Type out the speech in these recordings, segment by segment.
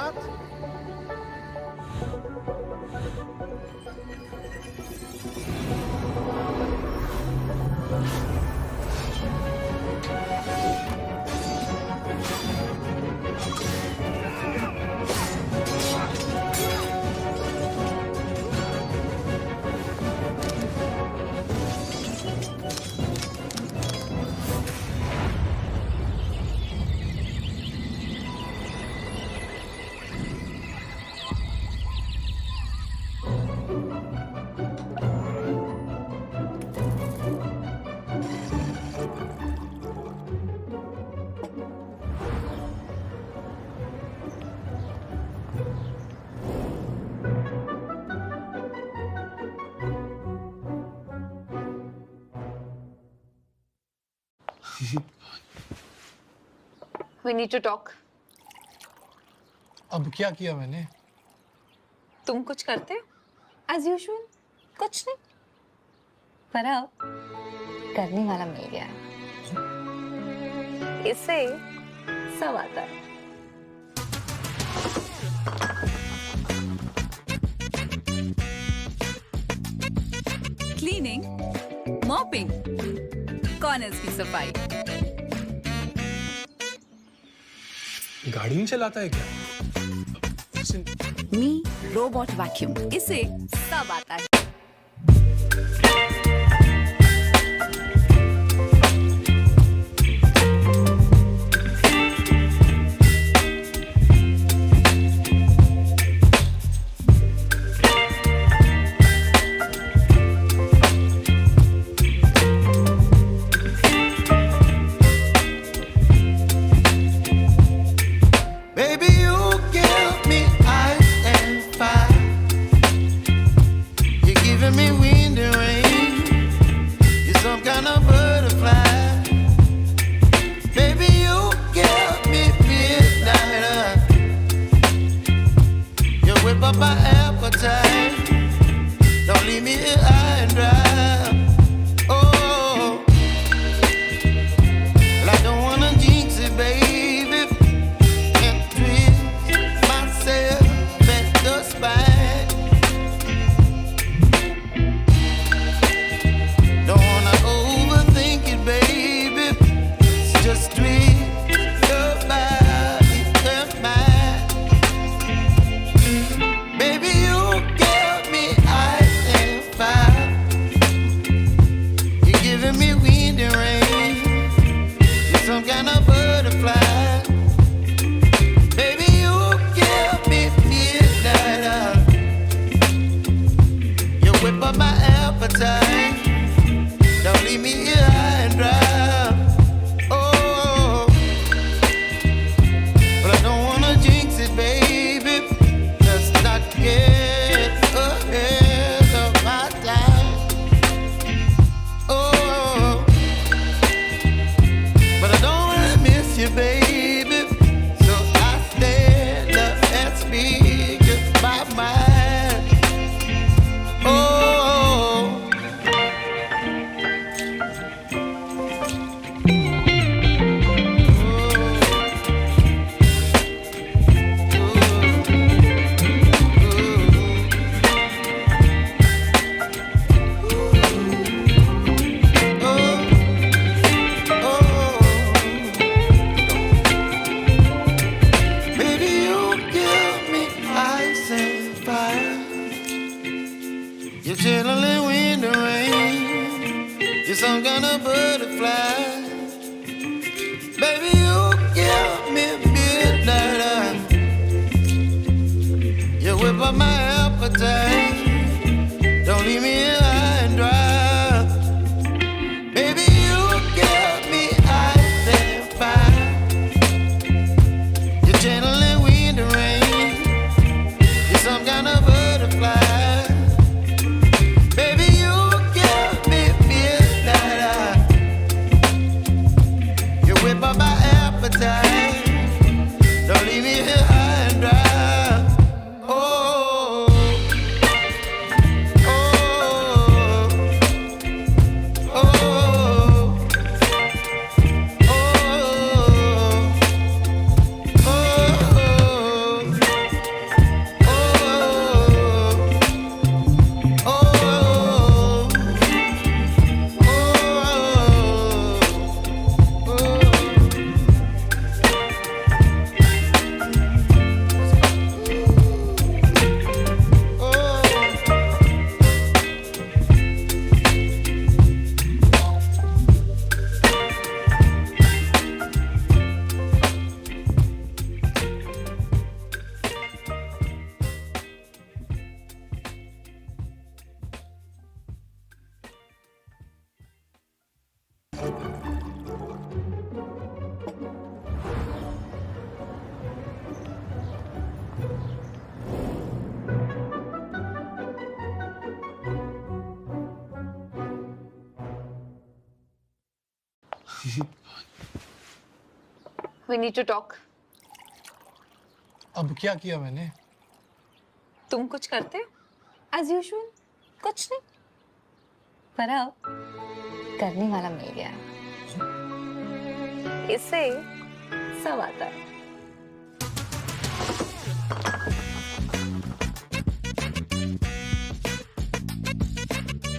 साथ? We need to talk. अब क्या किया मैंने? तुम कुछ करते हो? As usual, कुछ नहीं। पर अब करने वाला मिल गया है। इससे सब आता है। क्लीनिंग, मॉपिंग, कॉर्नर्स की सफाई। गाड़ी नहीं चलाता है क्या? मी रोबोट वैक्यूम, इसे सब आता है। Oh, We need to talk. अब क्या किया मैंने? तुम कुछ करते हो? As usual, कुछ नहीं. पर अब करने वाला मिल गया है. इससे सब आता है.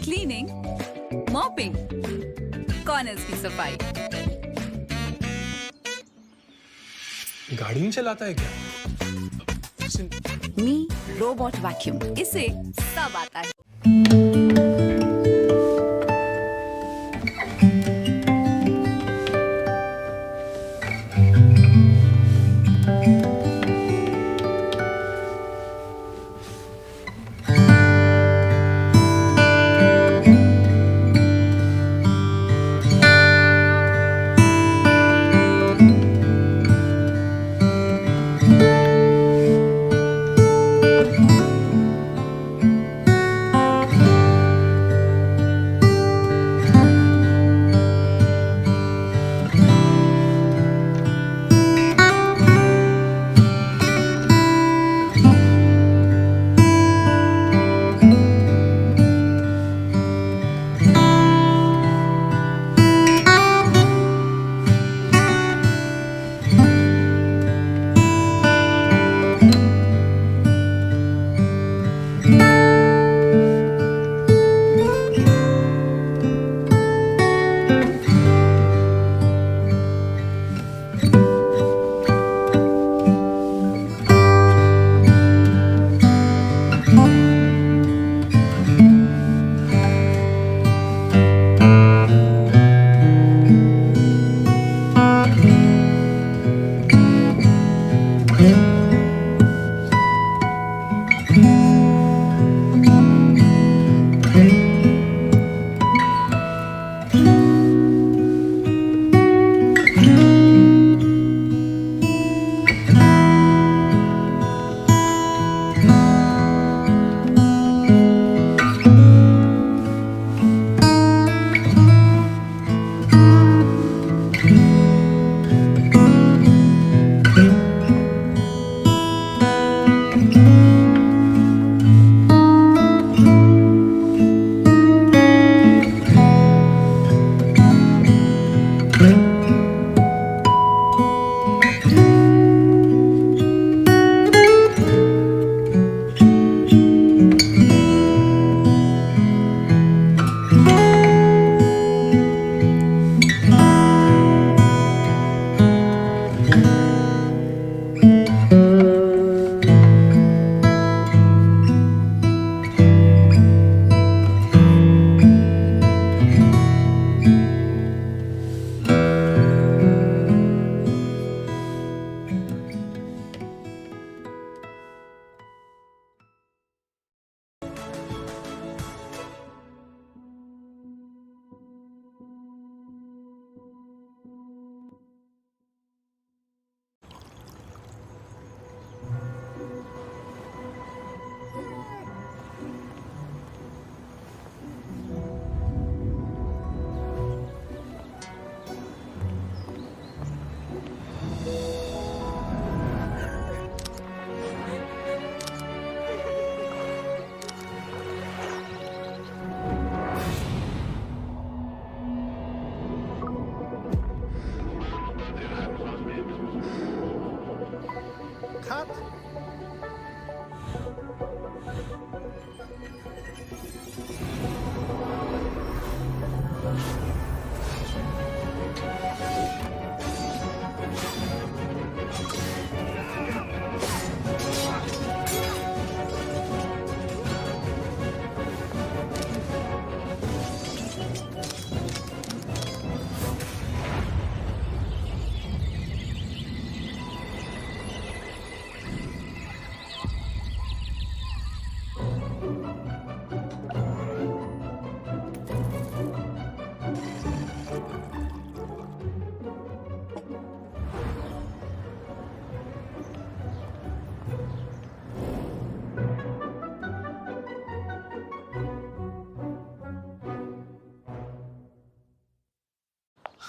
क्लीनिंग, मॉपिंग, कॉर्नर्स की सफाई। गाड़ी नहीं चलाता है क्या? मी रोबोट वैक्यूम, इसे सब आता है।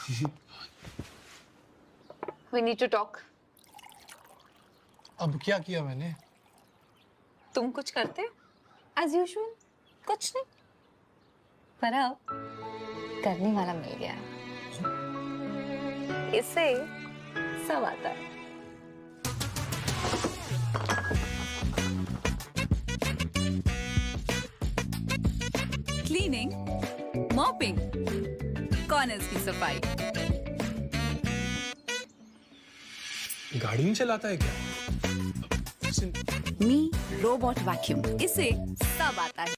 We need to talk. अब क्या किया मैंने? तुम कुछ करते हो? As usual, कुछ नहीं. पर अब करने वाला मिल गया. इससे सब आता है. क्लीनिंग, मॉपिंग, कॉर्नर्स की सफाई। गाड़ी नहीं चलाता है क्या? मी रोबोट वैक्यूम, इसे सब आता है।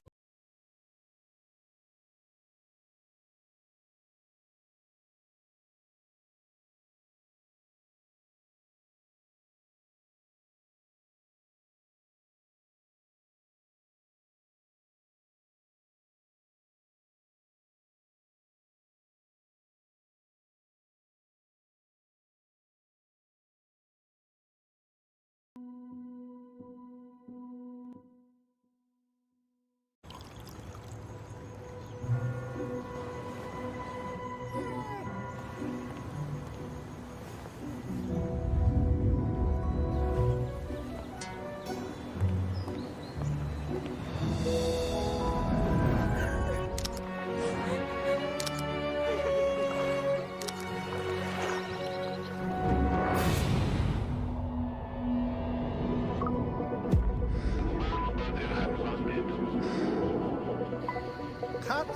Cut.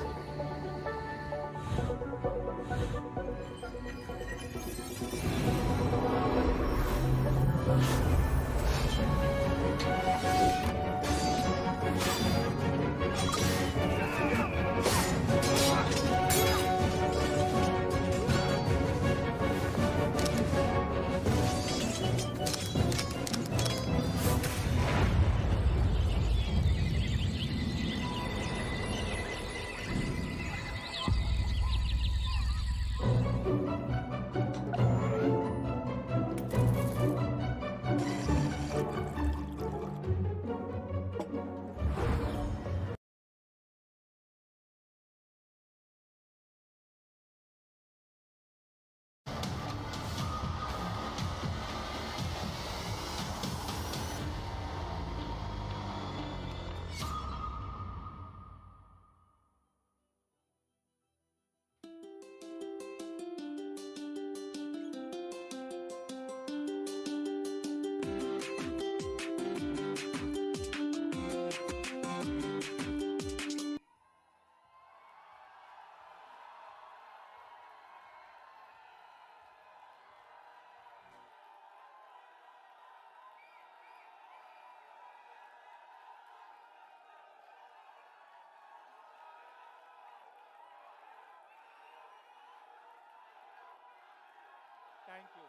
Thank you.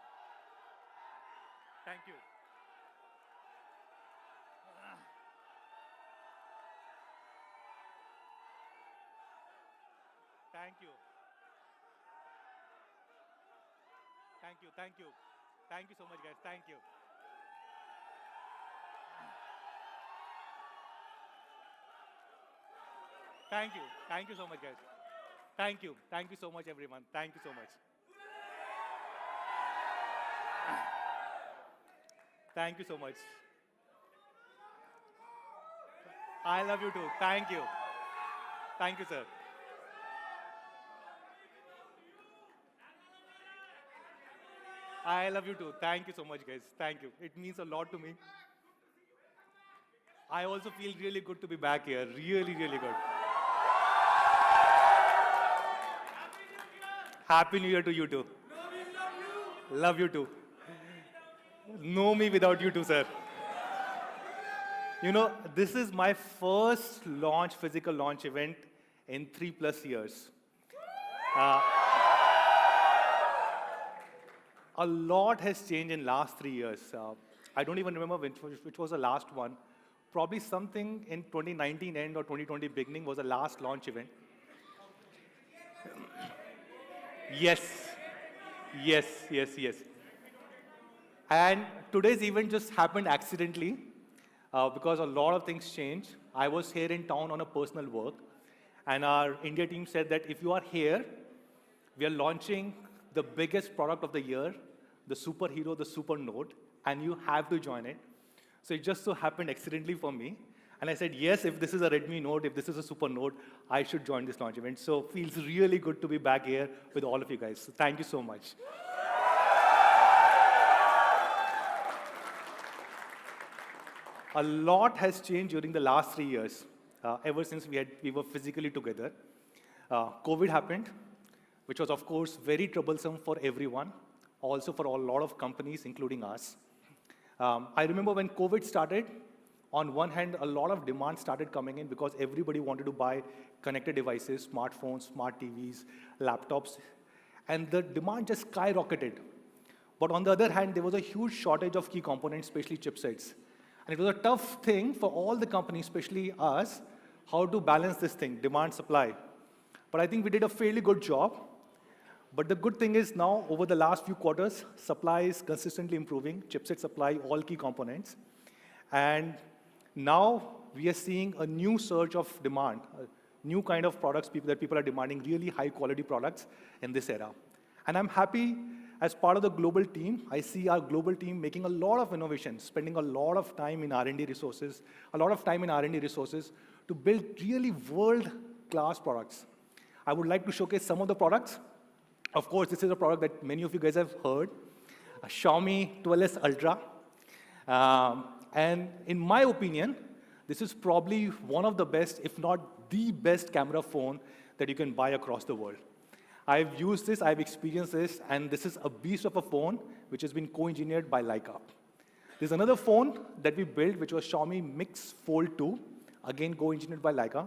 Thank you. Thank you. Thank you. Thank you. Thank you so much, guys. Thank you. Thank you. Thank you so much, guys. Thank you. Thank you so much, everyone. Thank you so much. Thank you so much. I love you too. Thank you. Thank you, sir. I love you too. Thank you so much, guys. Thank you. It means a lot to me. I also feel really good to be back here. Really, really good. Happy New Year to you too. Love you too. Know me without you too, sir. You know, this is my first launch, physical launch event in 3+ years. A lot has changed in last 3 years. I don't even remember which was the last one. Probably something in 2019 end or 2020 beginning was the last launch event. Yes, yes, yes, yes. And today's event just happened accidentally because a lot of things changed. I was here in town on a personal work, and our India team said that if you are here, we are launching the biggest product of the year, the superhero, the Super Note, and you have to join it. So it just so happened accidentally for me. And I said, yes, if this is a Redmi Note, if this is a Super Note, I should join this launch event. So it feels really good to be back here with all of you guys. So thank you so much. A lot has changed during the last 3 years, ever since we were physically together. COVID happened, which was, of course, very troublesome for everyone, also for a lot of companies, including us. I remember when COVID started, on one hand, a lot of demand started coming in because everybody wanted to buy connected devices, smartphones, smart TVs, laptops, and the demand just skyrocketed. But on the other hand, there was a huge shortage of key components, especially chipsets. And it was a tough thing for all the companies, especially us, how to balance this thing, demand, supply. But I think we did a fairly good job. But the good thing is now, over the last few quarters, supply is consistently improving, chipset supply, all key components. And now we are seeing a new surge of demand, a new kind of products that people are demanding, really high quality products in this era. And I'm happy, as part of the global team, I see our global team making a lot of innovation, spending a lot of time in R&D resources, to build really world-class products. I would like to showcase some of the products. Of course, this is a product that many of you guys have heard, a Xiaomi 12S Ultra. And in my opinion, this is probably one of the best, if not the best camera phone that you can buy across the world. I've used this, I've experienced this, and this is a beast of a phone which has been co-engineered by Leica. There's another phone that we built, which was Xiaomi Mix Fold 2, again co-engineered by Leica.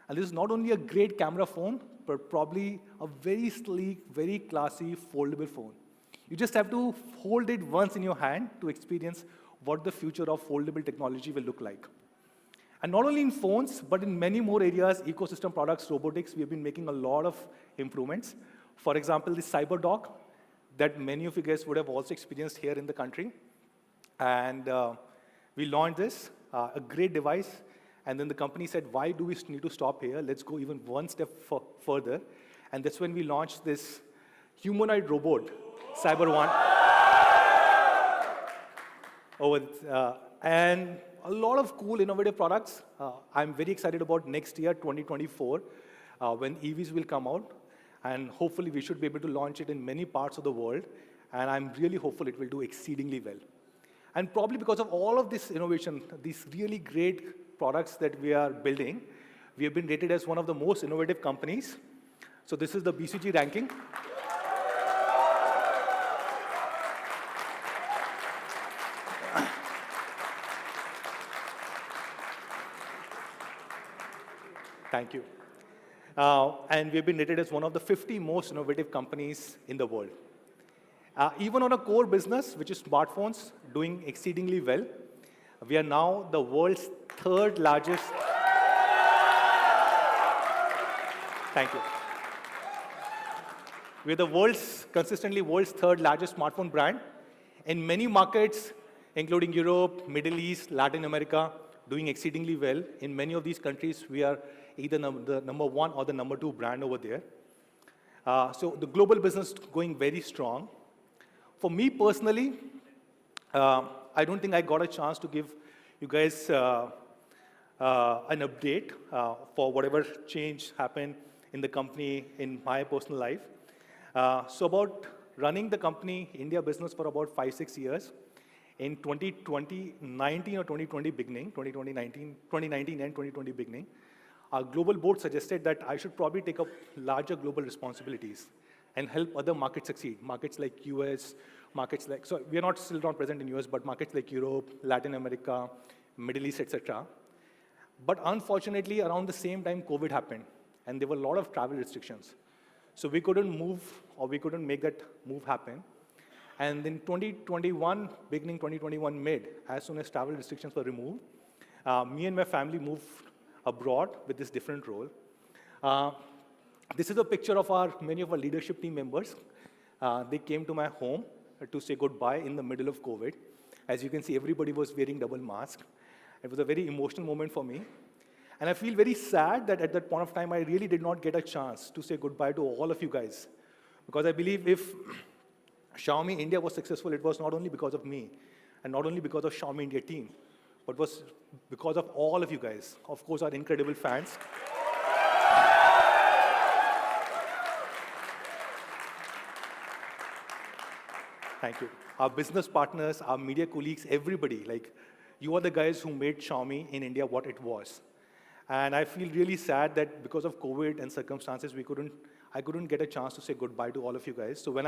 And this is not only a great camera phone, but probably a very sleek, very classy, foldable phone. You just have to hold it once in your hand to experience what the future of foldable technology will look like. And not only in phones, but in many more areas, ecosystem products, robotics, we have been making a lot of improvements. For example, the Cyber Dog that many of you guys would have also experienced here in the country. And we launched this, a great device. And then the company said, why do we need to stop here? Let's go even one step further. And that's when we launched this humanoid robot, Cyber One. And a lot of cool, innovative products. I'm very excited about next year, 2024, when EVs will come out. And hopefully, we should be able to launch it in many parts of the world. And I'm really hopeful it will do exceedingly well. And probably because of all of this innovation, these really great products that we are building, we have been rated as one of the most innovative companies. So this is the BCG ranking. Thank you. And we've been rated as one of the 50 most innovative companies in the world. Even on a core business, which is smartphones, doing exceedingly well. We are now the world's third largest. Thank you. We're the consistently world's third largest smartphone brand. In many markets, including Europe, Middle East, Latin America, doing exceedingly well. In many of these countries, we are either the number one or the number two brand over there. So the global business going very strong. For me personally, I don't think I got a chance to give you guys an update for whatever change happened in the company in my personal life. So about running the company, India business for about 5-6 years. In 2019 or 2020 beginning, 2019 and 2020 beginning, our global board suggested that I should probably take up larger global responsibilities and help other markets succeed. Markets like US, so we are still not present in US, but markets like Europe, Latin America, Middle East, etc. But unfortunately, around the same time, COVID happened, and there were a lot of travel restrictions. So we couldn't move, or we couldn't make that move happen. And in 2021, beginning 2021 mid, as soon as travel restrictions were removed, me and my family moved abroad with this different role. This is a picture of many of our leadership team members. They came to my home to say goodbye in the middle of COVID. As you can see, everybody was wearing double mask. It was a very emotional moment for me. And I feel very sad that at that point of time, I really did not get a chance to say goodbye to all of you guys. Because I believe if Xiaomi India was successful, it was not only because of me, and not only because of Xiaomi India team, but was because of all of you guys. Of course, our incredible fans. Thank you. Our business partners, our media colleagues, everybody, like, you are the guys who made Xiaomi in India what it was. And I feel really sad that because of COVID and circumstances, I couldn't get a chance to say goodbye to all of you guys. So when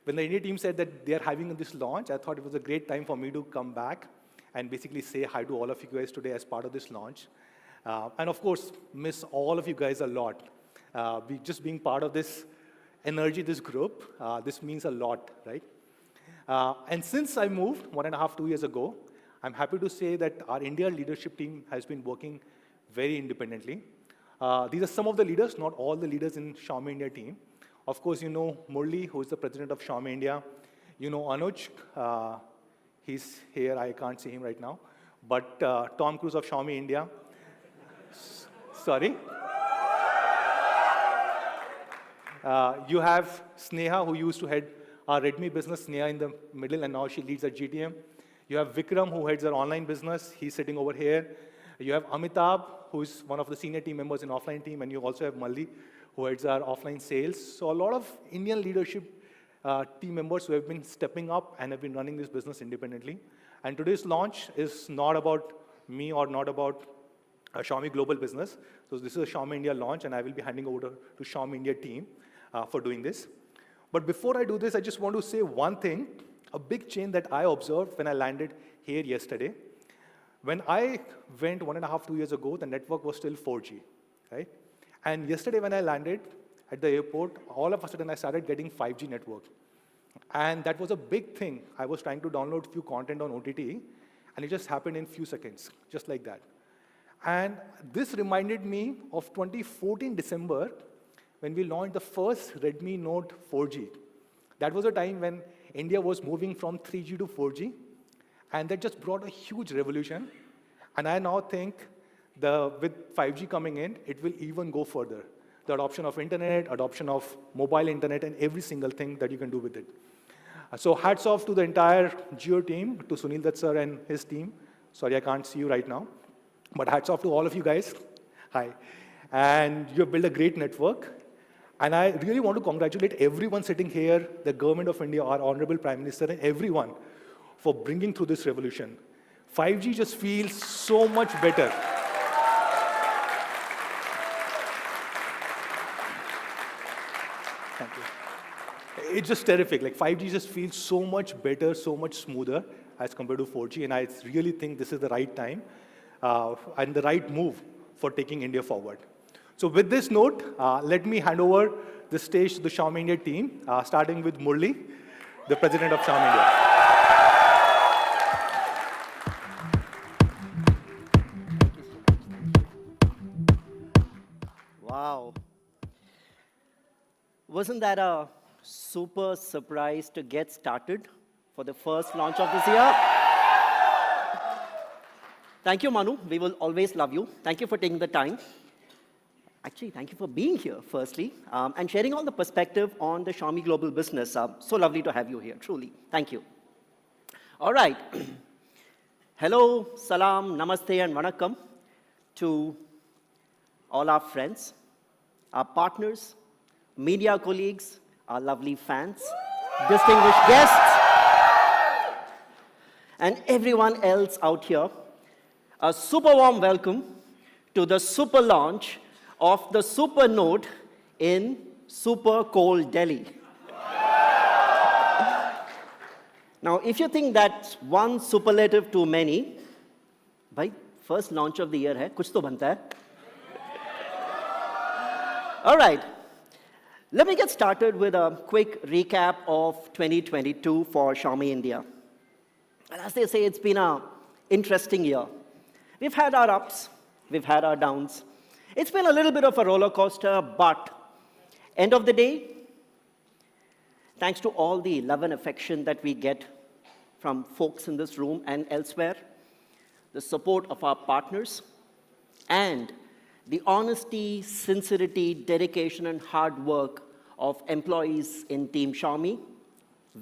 the India team said that they're having this launch, I thought it was a great time for me to come back and basically say hi to all of you guys today as part of this launch. And of course, miss all of you guys a lot. Just being part of this energy, this group, this means a lot, right? And since I moved 1.5, 2 years ago, I'm happy to say that our India leadership team has been working very independently. These are some of the leaders, not all the leaders in Xiaomi India team. Of course, you know Murli, who is the president of Xiaomi India. You know Anuj, he's here, I can't see him right now. But Tom Cruise of Xiaomi India. Sorry. You have Sneha, who used to head our Redmi business, Sneha in the middle, and now she leads at GTM. You have Vikram, who heads our online business. He's sitting over here. You have Amitabh, who is one of the senior team members in offline team, and you also have Malli, who heads our offline sales. So a lot of Indian leadership team members who have been stepping up and have been running this business independently. And today's launch is not about me or not about a Xiaomi global business. So this is a Xiaomi India launch, and I will be handing over to Xiaomi India team for doing this. But before I do this, I just want to say one thing, a big change that I observed when I landed here yesterday. When I went 1.5, 2 years ago, the network was still 4G, right? And yesterday when I landed at the airport, all of a sudden I started getting 5G network. And that was a big thing. I was trying to download a few content on OTT, and it just happened in a few seconds, just like that. And this reminded me of 2014 December, when we launched the first Redmi Note 4G. That was a time when India was moving from 3G to 4G, and that just brought a huge revolution. And I now think with 5G coming in, it will even go further. The adoption of internet, adoption of mobile internet, and every single thing that you can do with it. So hats off to the entire Jio team, to Sunil Dutt sir and his team. Sorry, I can't see you right now. But hats off to all of you guys. Hi. And you have built a great network. And I really want to congratulate everyone sitting here, the government of India, our Honorable Prime Minister, and everyone for bringing through this revolution. 5G just feels so much better. Thank you. It's just terrific. Like 5G just feels so much better, so much smoother as compared to 4G. And I really think this is the right time and the right move for taking India forward. So with this note, let me hand over the stage to the Xiaomi India team, starting with Murli, the president of Xiaomi India. Wow. Wasn't that a super surprise to get started for the first launch of this year? Thank you, Manu. We will always love you. Thank you for taking the time. Actually, thank you for being here, firstly, and sharing all the perspective on the Xiaomi global business. So lovely to have you here, truly. Thank you. All right. Hello, salam, namaste, and vanakkam to all our friends, our partners, media colleagues, our lovely fans, distinguished guests, and everyone else out here. A super warm welcome to the super launch of the Super Note in super cold Delhi. Now, if you think that's one superlative too many, bhai, first launch of the year hai, kuch to banta hai. All right, let me get started with a quick recap of 2022 for Xiaomi India. And as they say, it's been an interesting year. We've had our ups, we've had our downs. It's been a little bit of a roller coaster, but end of the day, thanks to all the love and affection that we get from folks in this room and elsewhere, the support of our partners, and the honesty, sincerity, dedication, and hard work of employees in Team Xiaomi,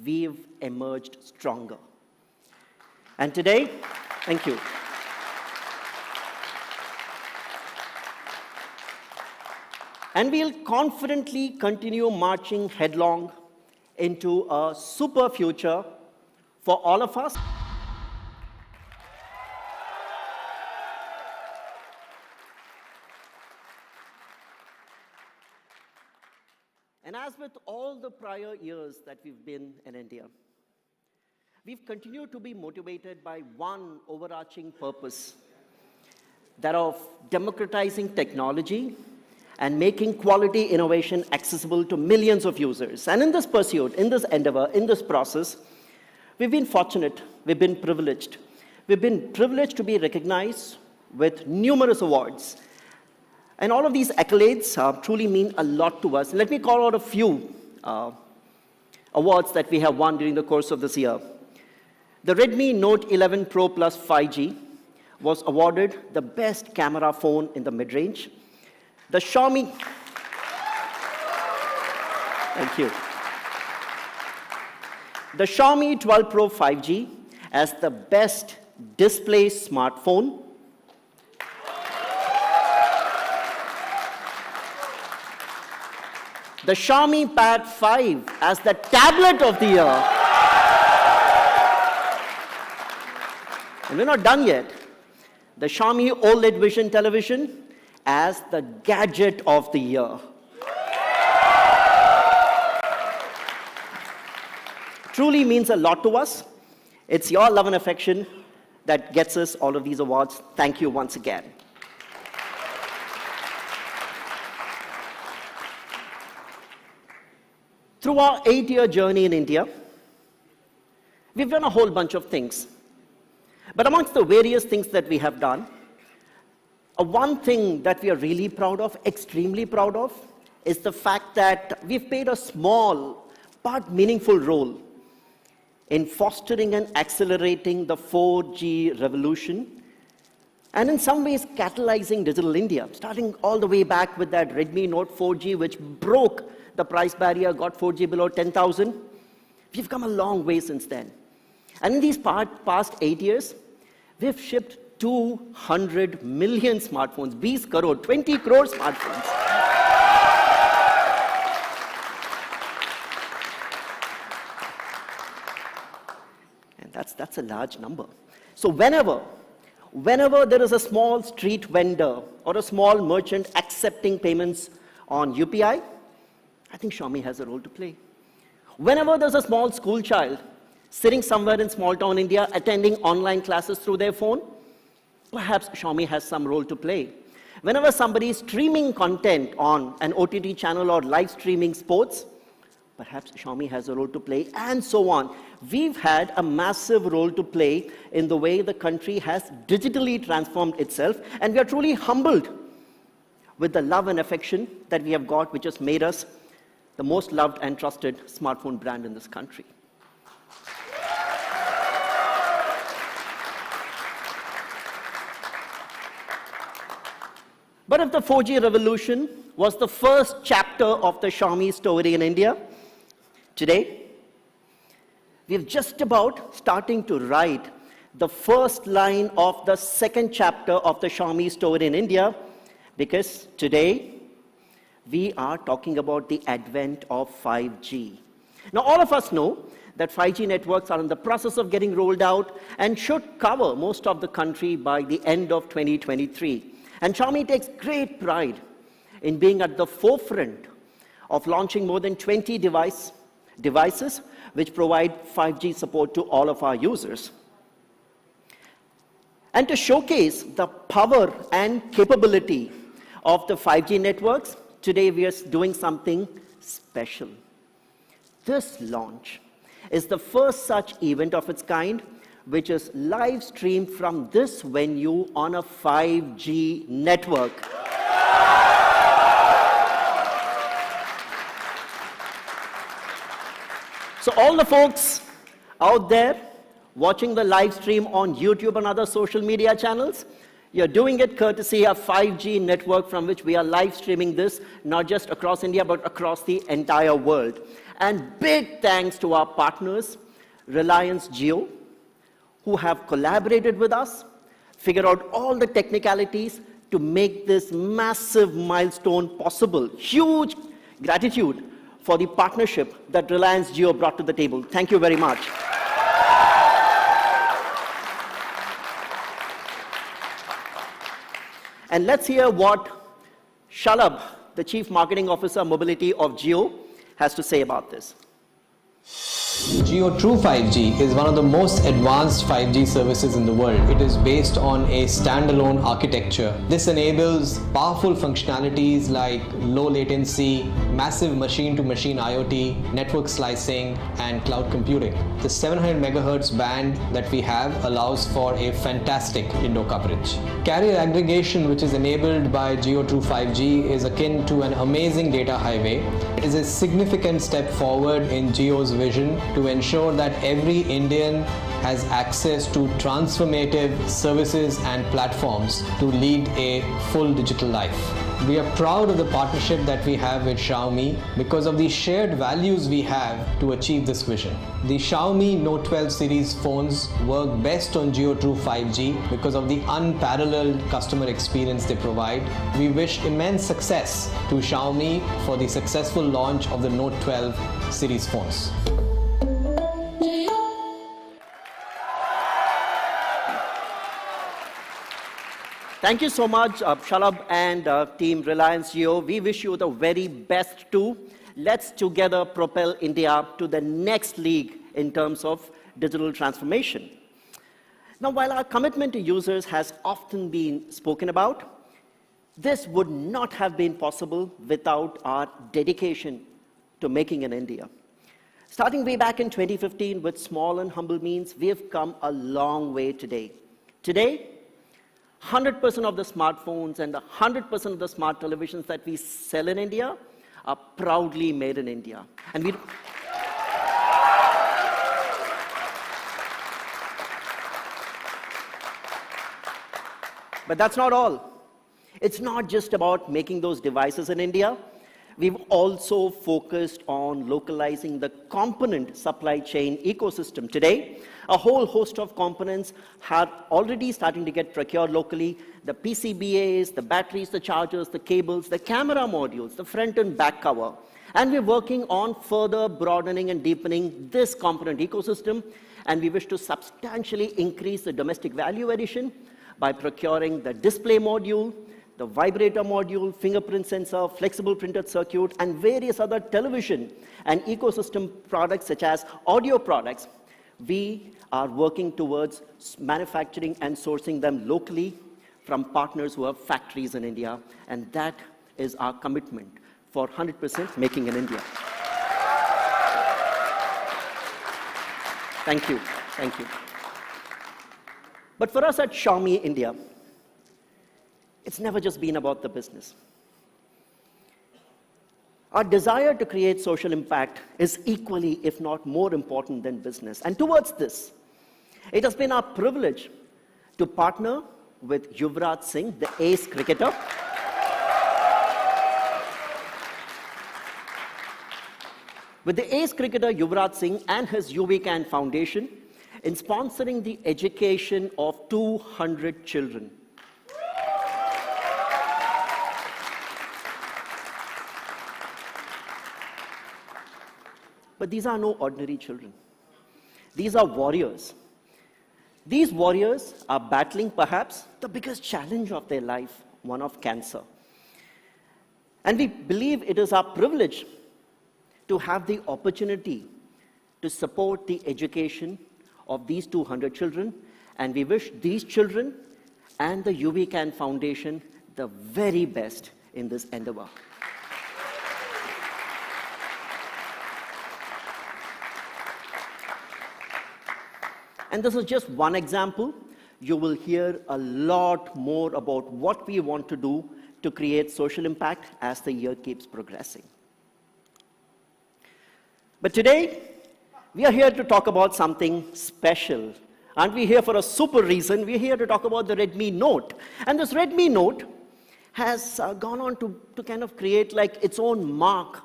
we've emerged stronger. And today, thank you. And we'll confidently continue marching headlong into a super future for all of us. And as with all the prior years that we've been in India, we've continued to be motivated by one overarching purpose, that of democratizing technology and making quality innovation accessible to millions of users. And in this pursuit, in this endeavor, in this process, we've been fortunate, we've been privileged. We've been privileged to be recognized with numerous awards. And all of these accolades truly mean a lot to us. Let me call out a few awards that we have won during the course of this year. The Redmi Note 11 Pro Plus 5G was awarded the best camera phone in the mid-range. The Xiaomi, thank you. The Xiaomi 12 Pro 5G as the best display smartphone. The Xiaomi Pad 5 as the tablet of the year. And we're not done yet. The Xiaomi OLED Vision television as the gadget of the year. Truly means a lot to us. It's your love and affection that gets us all of these awards. Thank you once again. Through our 8-year journey in India, we've done a whole bunch of things. But amongst the various things that we have done, one thing that we are really proud of, extremely proud of, is the fact that we've played a small but meaningful role in fostering and accelerating the 4G revolution, and in some ways catalyzing digital India, starting all the way back with that Redmi Note 4G, which broke the price barrier, got 4G below 10,000. We've come a long way since then. And in these past 8 years, we've shipped 200 million smartphones, 20 crore, 20 crore smartphones. And that's a large number. So whenever there is a small street vendor or a small merchant accepting payments on UPI, I think Xiaomi has a role to play. Whenever there's a small school child sitting somewhere in small town India attending online classes through their phone, perhaps Xiaomi has some role to play. Whenever somebody is streaming content on an OTT channel or live streaming sports, perhaps Xiaomi has a role to play, and so on. We've had a massive role to play in the way the country has digitally transformed itself, and we are truly humbled with the love and affection that we have got, which has made us the most loved and trusted smartphone brand in this country. But if the 4G revolution was the first chapter of the Xiaomi story in India, today, we're just about starting to write the first line of the second chapter of the Xiaomi story in India, because today, we are talking about the advent of 5G. Now, all of us know that 5G networks are in the process of getting rolled out and should cover most of the country by the end of 2023. And Xiaomi takes great pride in being at the forefront of launching more than 20 devices which provide 5G support to all of our users. And to showcase the power and capability of the 5G networks, today we are doing something special. This launch is the first such event of its kind, which is live streamed from this venue on a 5G network. So all the folks out there watching the live stream on YouTube and other social media channels, You're doing it courtesy of 5G network from which we are live streaming this, not just across India, but across the entire world. And big thanks to our partners, Reliance Jio, who have collaborated with us, figured out all the technicalities to make this massive milestone possible. Huge gratitude for the partnership that Reliance Jio brought to the table. Thank you very much. And let's hear what Shalabh, the Chief Marketing Officer Mobility of Jio, has to say about this. Jio True 5G is one of the most advanced 5G services in the world. It is based on a standalone architecture. This enables powerful functionalities like low latency, massive machine-to-machine IoT, network slicing, and cloud computing. The 700 MHz band that we have allows for a fantastic indoor coverage. Carrier aggregation, which is enabled by Jio True 5G, is akin to an amazing data highway. It is a significant step forward in Jio's vision to ensure that every Indian has access to transformative services and platforms to lead a full digital life. We are proud of the partnership that we have with Xiaomi because of the shared values we have to achieve this vision. The Xiaomi Note 12 series phones work best on Jio True 5G because of the unparalleled customer experience they provide. We wish immense success to Xiaomi for the successful launch of the Note 12 series phones. Thank you so much, Shalabh and team Reliance Jio. We wish you the very best too. Let's together propel India to the next league in terms of digital transformation. Now, while our commitment to users has often been spoken about, this would not have been possible without our dedication to making in India. Starting way back in 2015 with small and humble means, we have come a long way today. Today, 100% of the smartphones and 100% of the smart televisions that we sell in India are proudly made in India. And but that's not all. It's not just about making those devices in India. We've also focused on localizing the component supply chain ecosystem. Today, a whole host of components are already starting to get procured locally. The PCBAs, the batteries, the chargers, the cables, the camera modules, the front and back cover. And we're working on further broadening and deepening this component ecosystem. And we wish to substantially increase the domestic value addition by procuring the display module, the vibrator module, fingerprint sensor, flexible printed circuit, and various other television and ecosystem products such as audio products. We are working towards manufacturing and sourcing them locally from partners who have factories in India, and that is our commitment for 100% making in India. Thank you, thank you. But for us at Xiaomi India, it's never just been about the business. Our desire to create social impact is equally, if not more important than business. And towards this, it has been our privilege to partner with Yuvraj Singh, the ace cricketer, with the ace cricketer Yuvraj Singh and his UV Foundation in sponsoring the education of 200 children. But these are no ordinary children. These are warriors. These warriors are battling perhaps the biggest challenge of their life, one of cancer. And we believe it is our privilege to have the opportunity to support the education of these 200 children. And we wish these children and the UV Foundation the very best in this endeavor. And this is just one example. You will hear a lot more about what we want to do to create social impact as the year keeps progressing. But today, we are here to talk about something special, Aren't we here for a super reason? We're here to talk about the Redmi Note. And this Redmi Note has gone on to kind of create like its own mark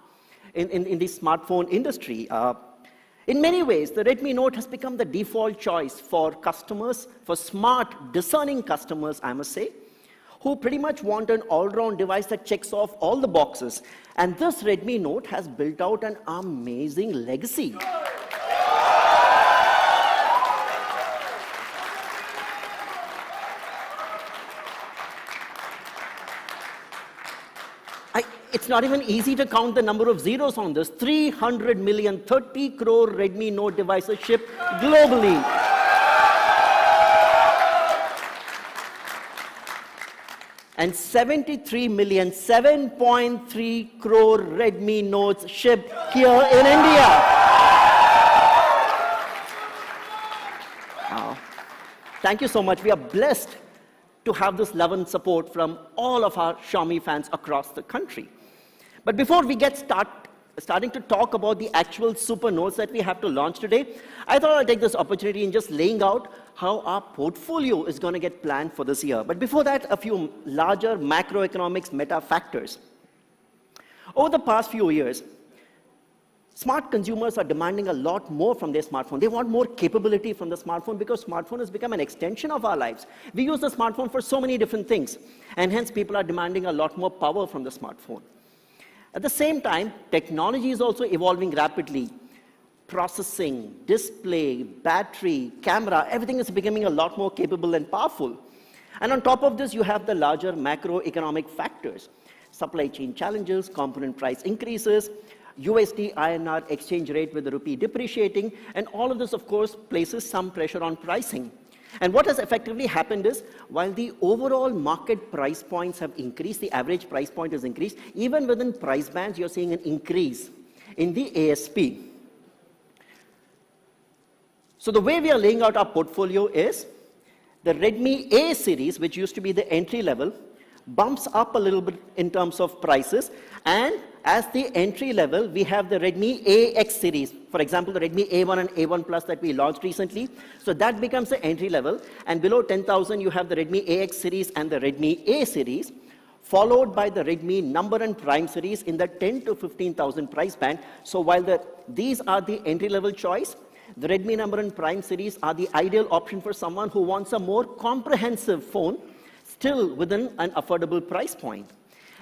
in the smartphone industry. In many ways, the Redmi Note has become the default choice for customers, for smart, discerning customers, I must say, who pretty much want an all-round device that checks off all the boxes. And this Redmi Note has built out an amazing legacy. It's not even easy to count the number of zeros on this. 300 million, 30 crore Redmi Note devices shipped globally. And 73 million, 7.3 crore Redmi Notes shipped here in India. Thank you so much. We are blessed to have this love and support from all of our Xiaomi fans across the country. But before we get starting to talk about the actual super notes that we have to launch today, I thought I'd take this opportunity in just laying out how our portfolio is going to get planned for this year. But before that, a few larger macroeconomics meta factors. Over the past few years, smart consumers are demanding a lot more from their smartphone. They want more capability from the smartphone because smartphone has become an extension of our lives. We use the smartphone for so many different things, and hence people are demanding a lot more power from the smartphone. At the same time, technology is also evolving rapidly. Processing, display, battery, camera, everything is becoming a lot more capable and powerful. And on top of this, you have the larger macroeconomic factors. Supply chain challenges, component price increases, USD INR exchange rate with the rupee depreciating, and all of this, of course, places some pressure on pricing. And what has effectively happened is, while the overall market price points have increased, the average price point has increased, even within price bands, you're seeing an increase in the ASP. So the way we are laying out our portfolio is, the Redmi A series, which used to be the entry level, bumps up a little bit in terms of prices, and as the entry level, we have the Redmi AX series. For example, the Redmi A1 and A1 Plus that we launched recently. So that becomes the entry level. And below 10,000, you have the Redmi AX series and the Redmi A series, followed by the Redmi Number and Prime series in the 10 to 15,000 price band. So while these are the entry-level choice, the Redmi Number and Prime series are the ideal option for someone who wants a more comprehensive phone, still within an affordable price point.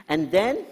And then,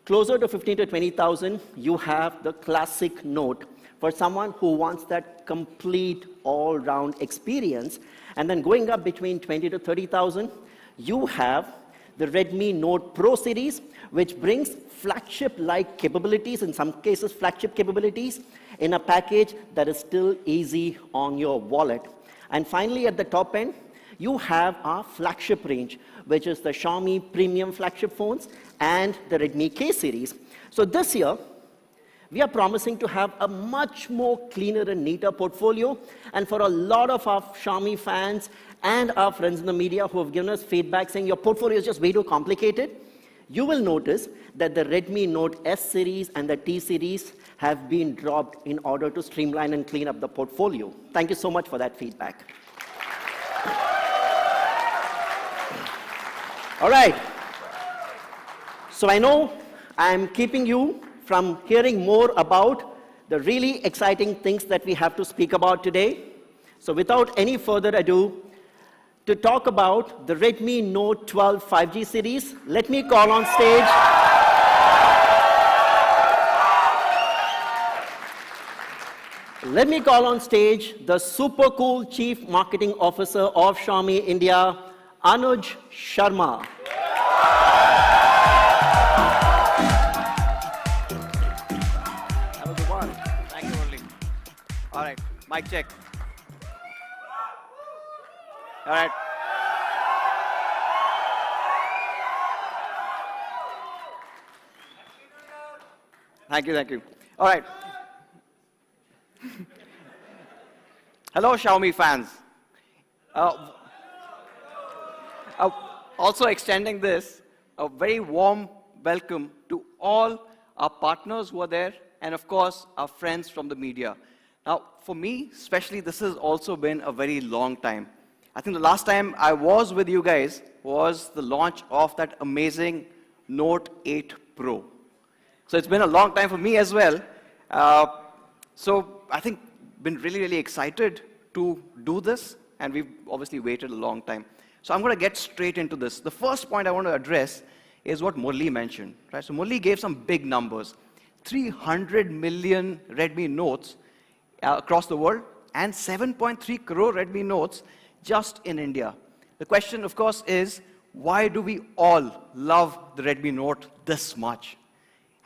closer to 15 to 20,000, you have the classic Note for someone who wants that complete all-round experience. And then going up between 20 to 30,000, you have the Redmi Note Pro series, which brings flagship-like capabilities, in some cases flagship capabilities, in a package that is still easy on your wallet. And finally, at the top end, you have our flagship range, which is the Xiaomi premium flagship phones and the Redmi K series. So this year, we are promising to have a much more cleaner and neater portfolio. And for a lot of our Xiaomi fans and our friends in the media who have given us feedback saying your portfolio is just way too complicated, you will notice that the Redmi Note S series and the T series have been dropped in order to streamline and clean up the portfolio. Thank you so much for that feedback. All right. So I know I'm keeping you from hearing more about the really exciting things that we have to speak about today. So without any further ado, to talk about the Redmi Note 12 5G series, let me call on stage the super cool Chief Marketing Officer of Xiaomi India, Anuj Sharma. Have a good one. Thank you, Murli. All right, mic check. All right. Thank you. All right. Hello, Xiaomi fans. Also extending this, a very warm welcome to all our partners who are there, and of course, our friends from the media. Now, for me, especially, this has also been a very long time. I think the last time I was with you guys was the launch of that amazing Note 8 Pro. So it's been a long time for me as well. So I think been really, really excited to do this, and we've obviously waited a long time. So I'm going to get straight into this. The first point I want to address is what Murli mentioned. Right? So Murli gave some big numbers. 300 million Redmi Notes across the world, and 7.3 crore Redmi Notes just in India. The question, of course, is why do we all love the Redmi Note this much?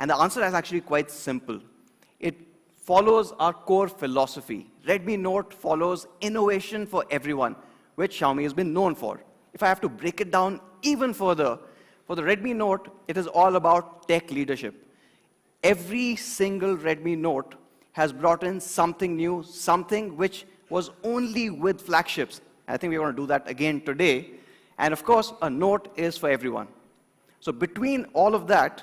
And the answer is actually quite simple. It follows our core philosophy. Redmi Note follows innovation for everyone, which Xiaomi has been known for. If I have to break it down even further, for the Redmi Note, it is all about tech leadership. Every single Redmi Note has brought in something new, something which was only with flagships. I think we're going to do that again today. And of course, a Note is for everyone. So between all of that,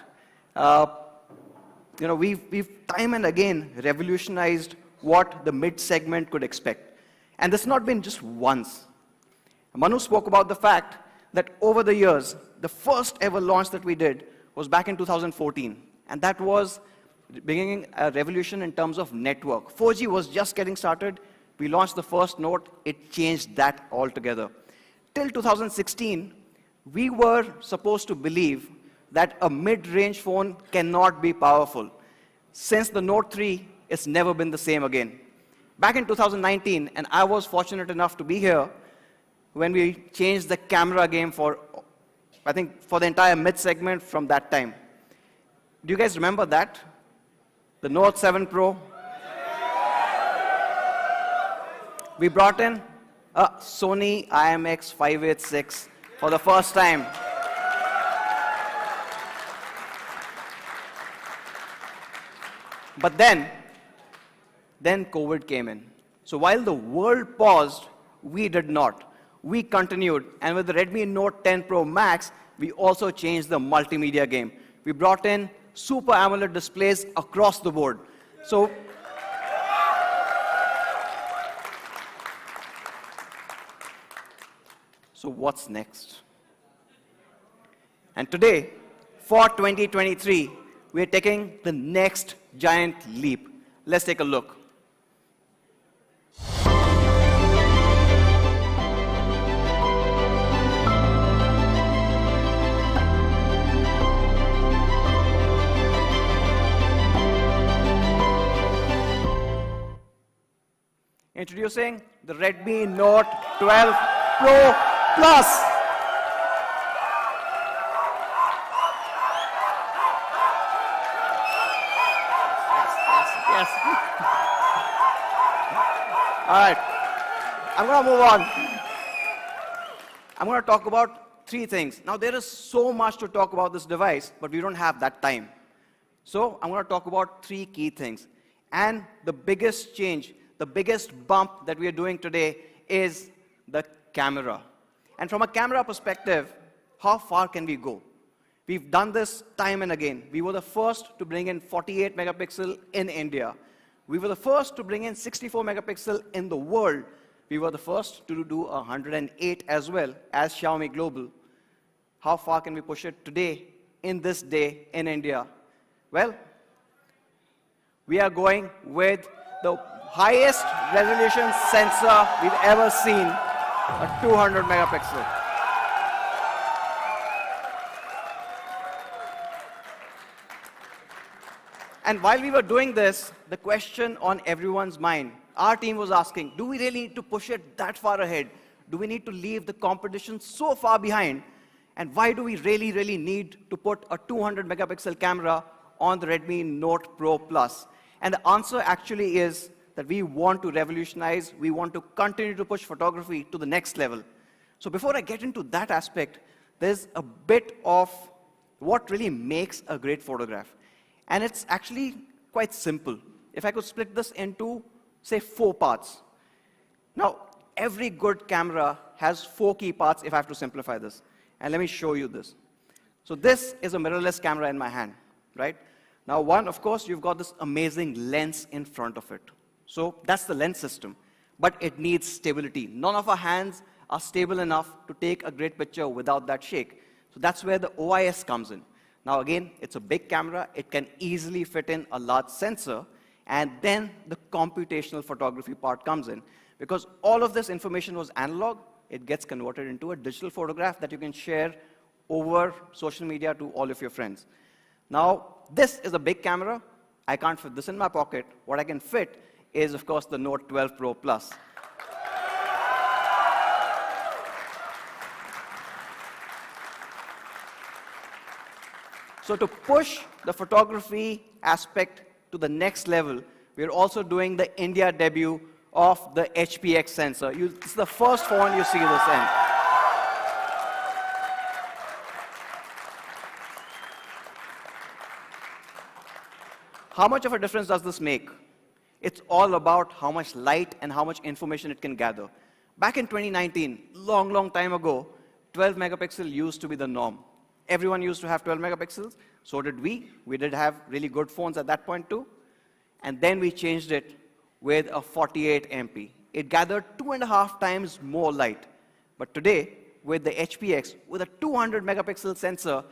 we've time and again revolutionized what the mid-segment could expect. And this has not been just once. Manu spoke about the fact that over the years, the first ever launch that we did was back in 2014. And that was beginning a revolution in terms of network. 4G was just getting started. We launched the first Note. It changed that altogether. Till 2016, we were supposed to believe that a mid-range phone cannot be powerful. Since the Note 3, it's never been the same again. Back in 2019, and I was fortunate enough to be here when we changed the camera game for, I think, for the entire mid-segment from that time. Do you guys remember that? The Note 7 Pro. We brought in a Sony IMX586 for the first time. But then COVID came in. So while the world paused, we did not. We continued, and with the Redmi Note 10 Pro Max, we also changed the multimedia game. We brought in Super AMOLED displays across the board. So what's next? And today, for 2023, we're taking the next giant leap. Let's take a look. Introducing the Redmi Note 12 Pro Plus. Yes. All right. I'm going to move on. I'm going to talk about three things. Now, there is so much to talk about this device, but we don't have that time. So I'm going to talk about three key things. And the biggest change, the biggest bump that we are doing today is the camera. And from a camera perspective, how far can we go? We've done this time and again. We were the first to bring in 48 megapixel in India. We were the first to bring in 64 megapixel in the world. We were the first to do 108 as well as Xiaomi Global. How far can we push it today, in this day, in India? Well, we are going with the highest resolution sensor we've ever seen, a 200 megapixel. And while we were doing this, the question on everyone's mind, our team was asking, do we really need to push it that far ahead? Do we need to leave the competition so far behind? And why do we really, really need to put a 200 megapixel camera on the Redmi Note Pro Plus? And the answer actually is that we want to revolutionize, we want to continue to push photography to the next level. So before I get into that aspect, there's a bit of what really makes a great photograph. And it's actually quite simple. If I could split this into, say, 4 parts. Now, every good camera has 4 key parts, if I have to simplify this. And let me show you this. So this is a mirrorless camera in my hand, right? Now, one, of course, you've got this amazing lens in front of it. So that's the lens system. But it needs stability. None of our hands are stable enough to take a great picture without that shake. So that's where the OIS comes in. Now again, it's a big camera. It can easily fit in a large sensor. And then the computational photography part comes in. Because all of this information was analog, it gets converted into a digital photograph that you can share over social media to all of your friends. Now, this is a big camera. I can't fit this in my pocket. What I can fit is, of course, the Note 12 Pro Plus. So to push the photography aspect to the next level, we're also doing the India debut of the HPX sensor. It's the first phone you see this in. How much of a difference does this make? It's all about how much light and how much information it can gather. Back in 2019, long time ago, 12 megapixel used to be the norm. Everyone used to have 12 megapixels. So did we. We did have really good phones at that point too. And then we changed it with a 48 MP. It gathered 2.5 times more light. But today, with the HPX, with a 200 megapixel sensor,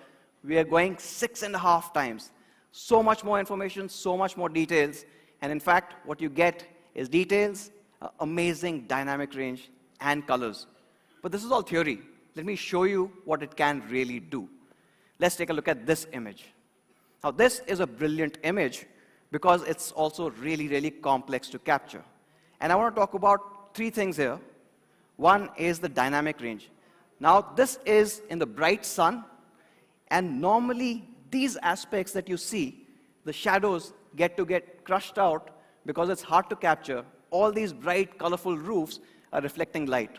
we are going 6.5 times. So much more information, so much more details. And in fact, what you get is details, amazing dynamic range, and colors. But this is all theory. Let me show you what it can really do. Let's take a look at this image. Now, this is a brilliant image because it's also really complex to capture. And I want to talk about 3 things here. One is the dynamic range. Now, this is in the bright sun, and normally these aspects that you see, the shadows get crushed out because it's hard to capture. All these bright, colorful roofs are reflecting light.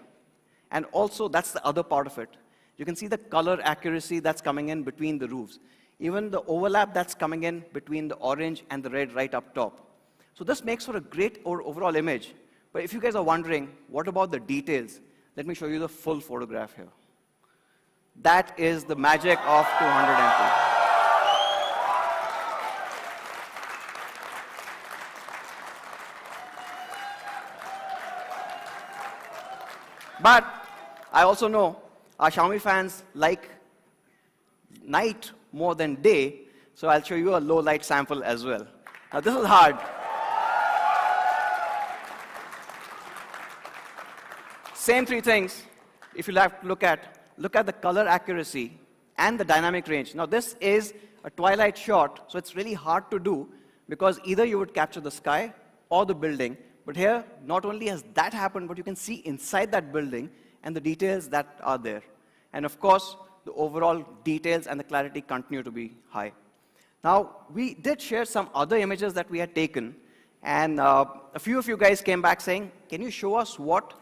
And also, that's the other part of it. You can see the color accuracy that's coming in between the roofs. Even the overlap that's coming in between the orange and the red right up top. So this makes for a great overall image. But if you guys are wondering, what about the details? Let me show you the full photograph here. That is the magic of 200 MP. But I also know our Xiaomi fans like night more than day, so I'll show you a low light sample as well. Now this is hard. Same 3 things, if you have to look at the color accuracy and the dynamic range. Now this is a twilight shot, so it's really hard to do because either you would capture the sky or the building. But here, not only has that happened, but you can see inside that building and the details that are there. And of course, the overall details and the clarity continue to be high. Now, we did share some other images that we had taken, and a few of you guys came back saying, can you show us what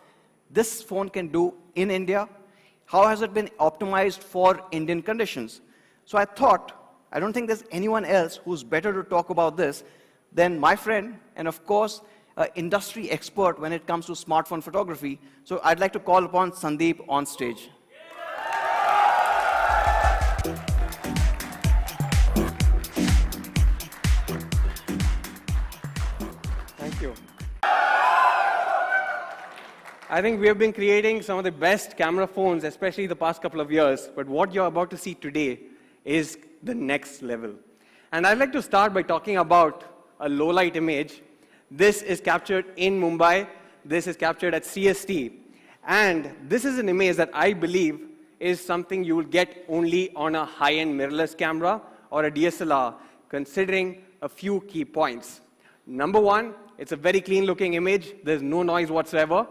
this phone can do in India? How has it been optimized for Indian conditions? So I thought, I don't think there's anyone else who's better to talk about this than my friend, and of course, industry expert when it comes to smartphone photography. So I'd like to call upon Sandeep on stage. Thank you. I think we have been creating some of the best camera phones, especially the past couple of years. But what you're about to see today is the next level. And I'd like to start by talking about a low light image. This is captured in Mumbai. This is captured at CST. And this is an image that I believe is something you will get only on a high-end mirrorless camera or a DSLR, considering a few key points. Number 1, it's a very clean-looking image. There's no noise whatsoever.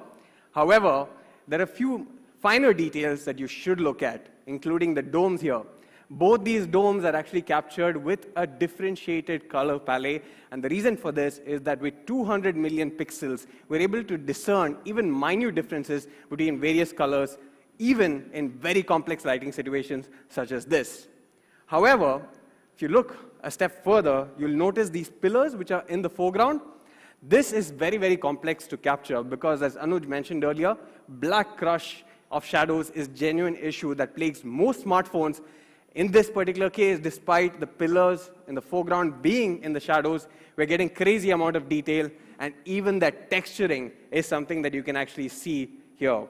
However, there are a few finer details that you should look at, including the domes here. Both these domes are actually captured with a differentiated color palette, and the reason for this is that with 200 million pixels, we're able to discern even minute differences between various colors, even in very complex lighting situations such as this. However, if you look a step further, you'll notice these pillars which are in the foreground. This is very complex to capture because, as Anuj mentioned earlier, black crush of shadows is a genuine issue that plagues most smartphones. In this particular case, despite the pillars in the foreground being in the shadows, we're getting crazy amount of detail and even that texturing is something that you can actually see here.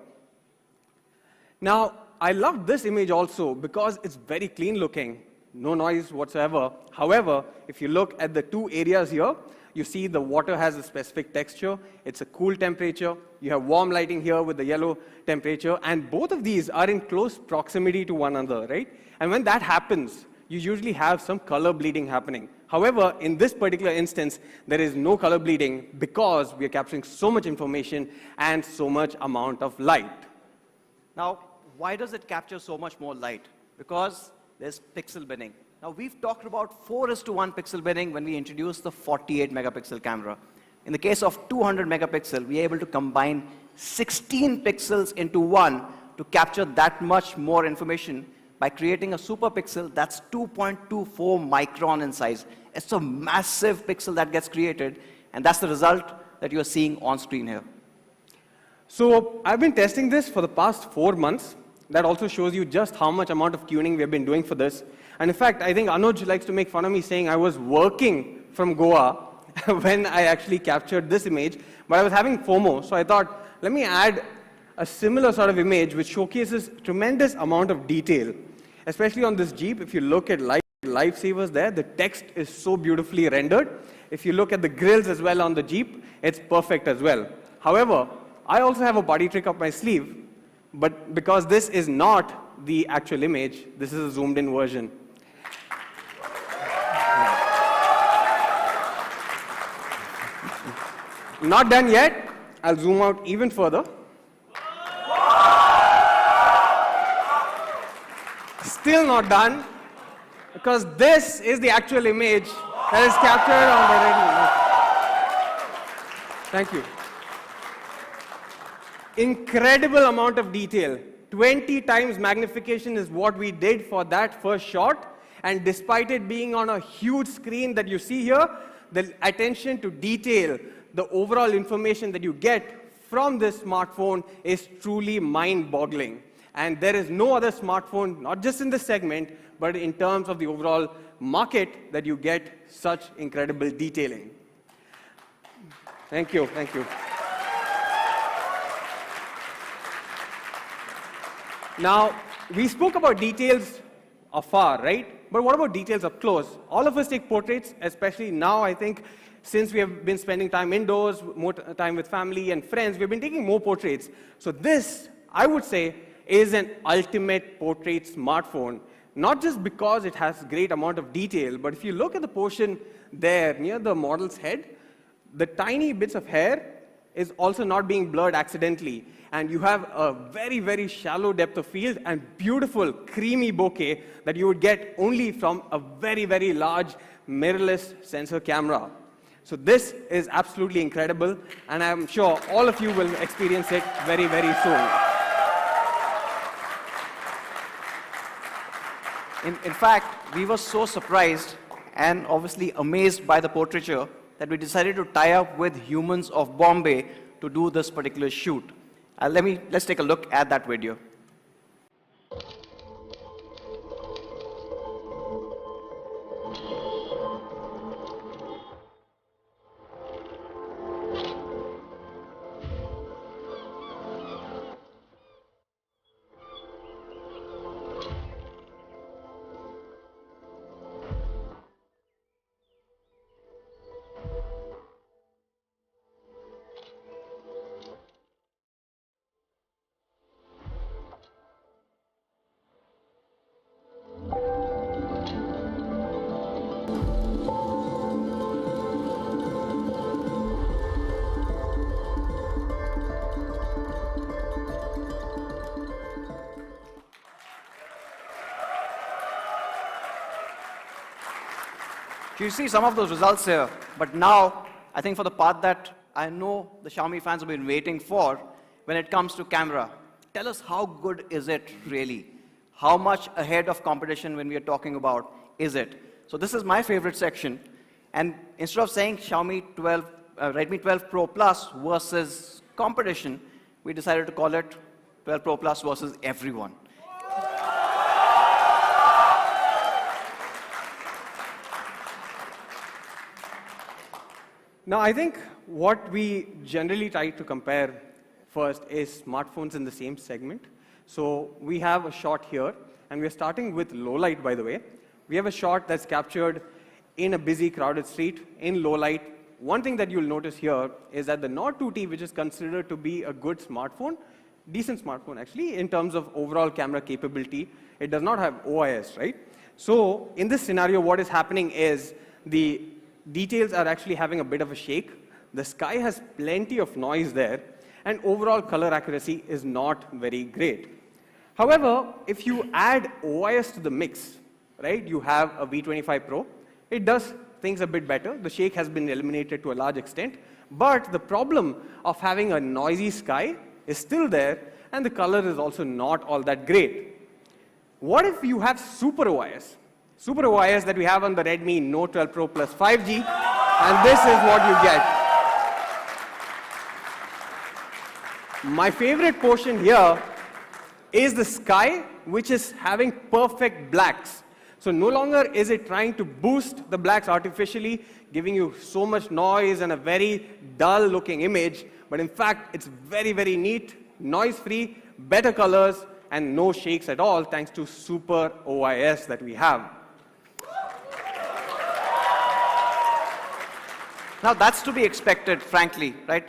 Now, I love this image also because it's very clean looking, no noise whatsoever. However, if you look at the two areas here, you see the water has a specific texture, it's a cool temperature, you have warm lighting here with the yellow temperature, and both of these are in close proximity to one another, right? And when that happens, you usually have some color bleeding happening. However, in this particular instance, there is no color bleeding because we are capturing so much information and so much amount of light. Now, why does it capture so much more light? Because there's pixel binning. Now, we've talked about 4:1 pixel binning when we introduced the 48 megapixel camera. In the case of 200 megapixel, we are able to combine 16 pixels into one to capture that much more information by creating a super pixel that's 2.24 micron in size. It's a massive pixel that gets created, and that's the result that you're seeing on screen here. So I've been testing this for the past 4 months. That also shows you just how much amount of tuning we've been doing for this. And in fact, I think Anuj likes to make fun of me saying I was working from Goa when I actually captured this image, but I was having FOMO, so I thought, let me add a similar sort of image which showcases tremendous amount of detail. Especially on this Jeep, if you look at lifesavers there, the text is so beautifully rendered. If you look at the grills as well on the Jeep, it's perfect as well. However, I also have a party trick up my sleeve, but because this is not the actual image, this is a zoomed in version. Not done yet. I'll zoom out even further. Still not done, because this is the actual image that is captured on the Redmi. Thank you. Incredible amount of detail. 20 times magnification is what we did for that first shot, and despite it being on a huge screen that you see here, the attention to detail, the overall information that you get from this smartphone is truly mind-boggling. And there is no other smartphone, not just in this segment, but in terms of the overall market, that you get such incredible detailing. Thank you, thank you. Now, we spoke about details afar, right? But what about details up close? All of us take portraits, especially now, I think, since we have been spending time indoors, more time with family and friends, we've been taking more portraits. So this, I would say, is an ultimate portrait smartphone. Not just because it has great amount of detail, but if you look at the portion there near the model's head, the tiny bits of hair is also not being blurred accidentally. And you have a very, very shallow depth of field and beautiful, creamy bokeh that you would get only from a very, very large mirrorless sensor camera. So this is absolutely incredible, and I'm sure all of you will experience it very, very soon. In fact, we were so surprised and obviously amazed by the portraiture that we decided to tie up with Humans of Bombay to do this particular shoot. Let's take a look at that video. You see some of those results here, but now, I think for the part that I know the Xiaomi fans have been waiting for, when it comes to camera, tell us how good is it really? How much ahead of competition when we are talking about is it? So this is my favorite section, and instead of saying Redmi 12 Pro Plus versus competition, we decided to call it 12 Pro Plus versus everyone. Now, I think what we generally try to compare first is smartphones in the same segment. So we have a shot here, and we're starting with low light, by the way. We have a shot that's captured in a busy, crowded street in low light. One thing that you'll notice here is that the Nord 2T, which is considered to be a good smartphone, decent smartphone actually, in terms of overall camera capability, it does not have OIS, right? So in this scenario, what is happening is the details are actually having a bit of a shake. The sky has plenty of noise there, and overall color accuracy is not very great. However, if you add OIS to the mix, right, you have a V25 Pro. It does things a bit better. The shake has been eliminated to a large extent, but the problem of having a noisy sky is still there, and the color is also not all that great. What if you have Super OIS? Super OIS that we have on the Redmi Note 12 Pro Plus 5G, and this is what you get. My favorite portion here is the sky, which is having perfect blacks. So no longer is it trying to boost the blacks artificially, giving you so much noise and a very dull looking image, but in fact, it's very, very neat, noise-free, better colors, and no shakes at all, thanks to Super OIS that we have. Now, that's to be expected, frankly, right?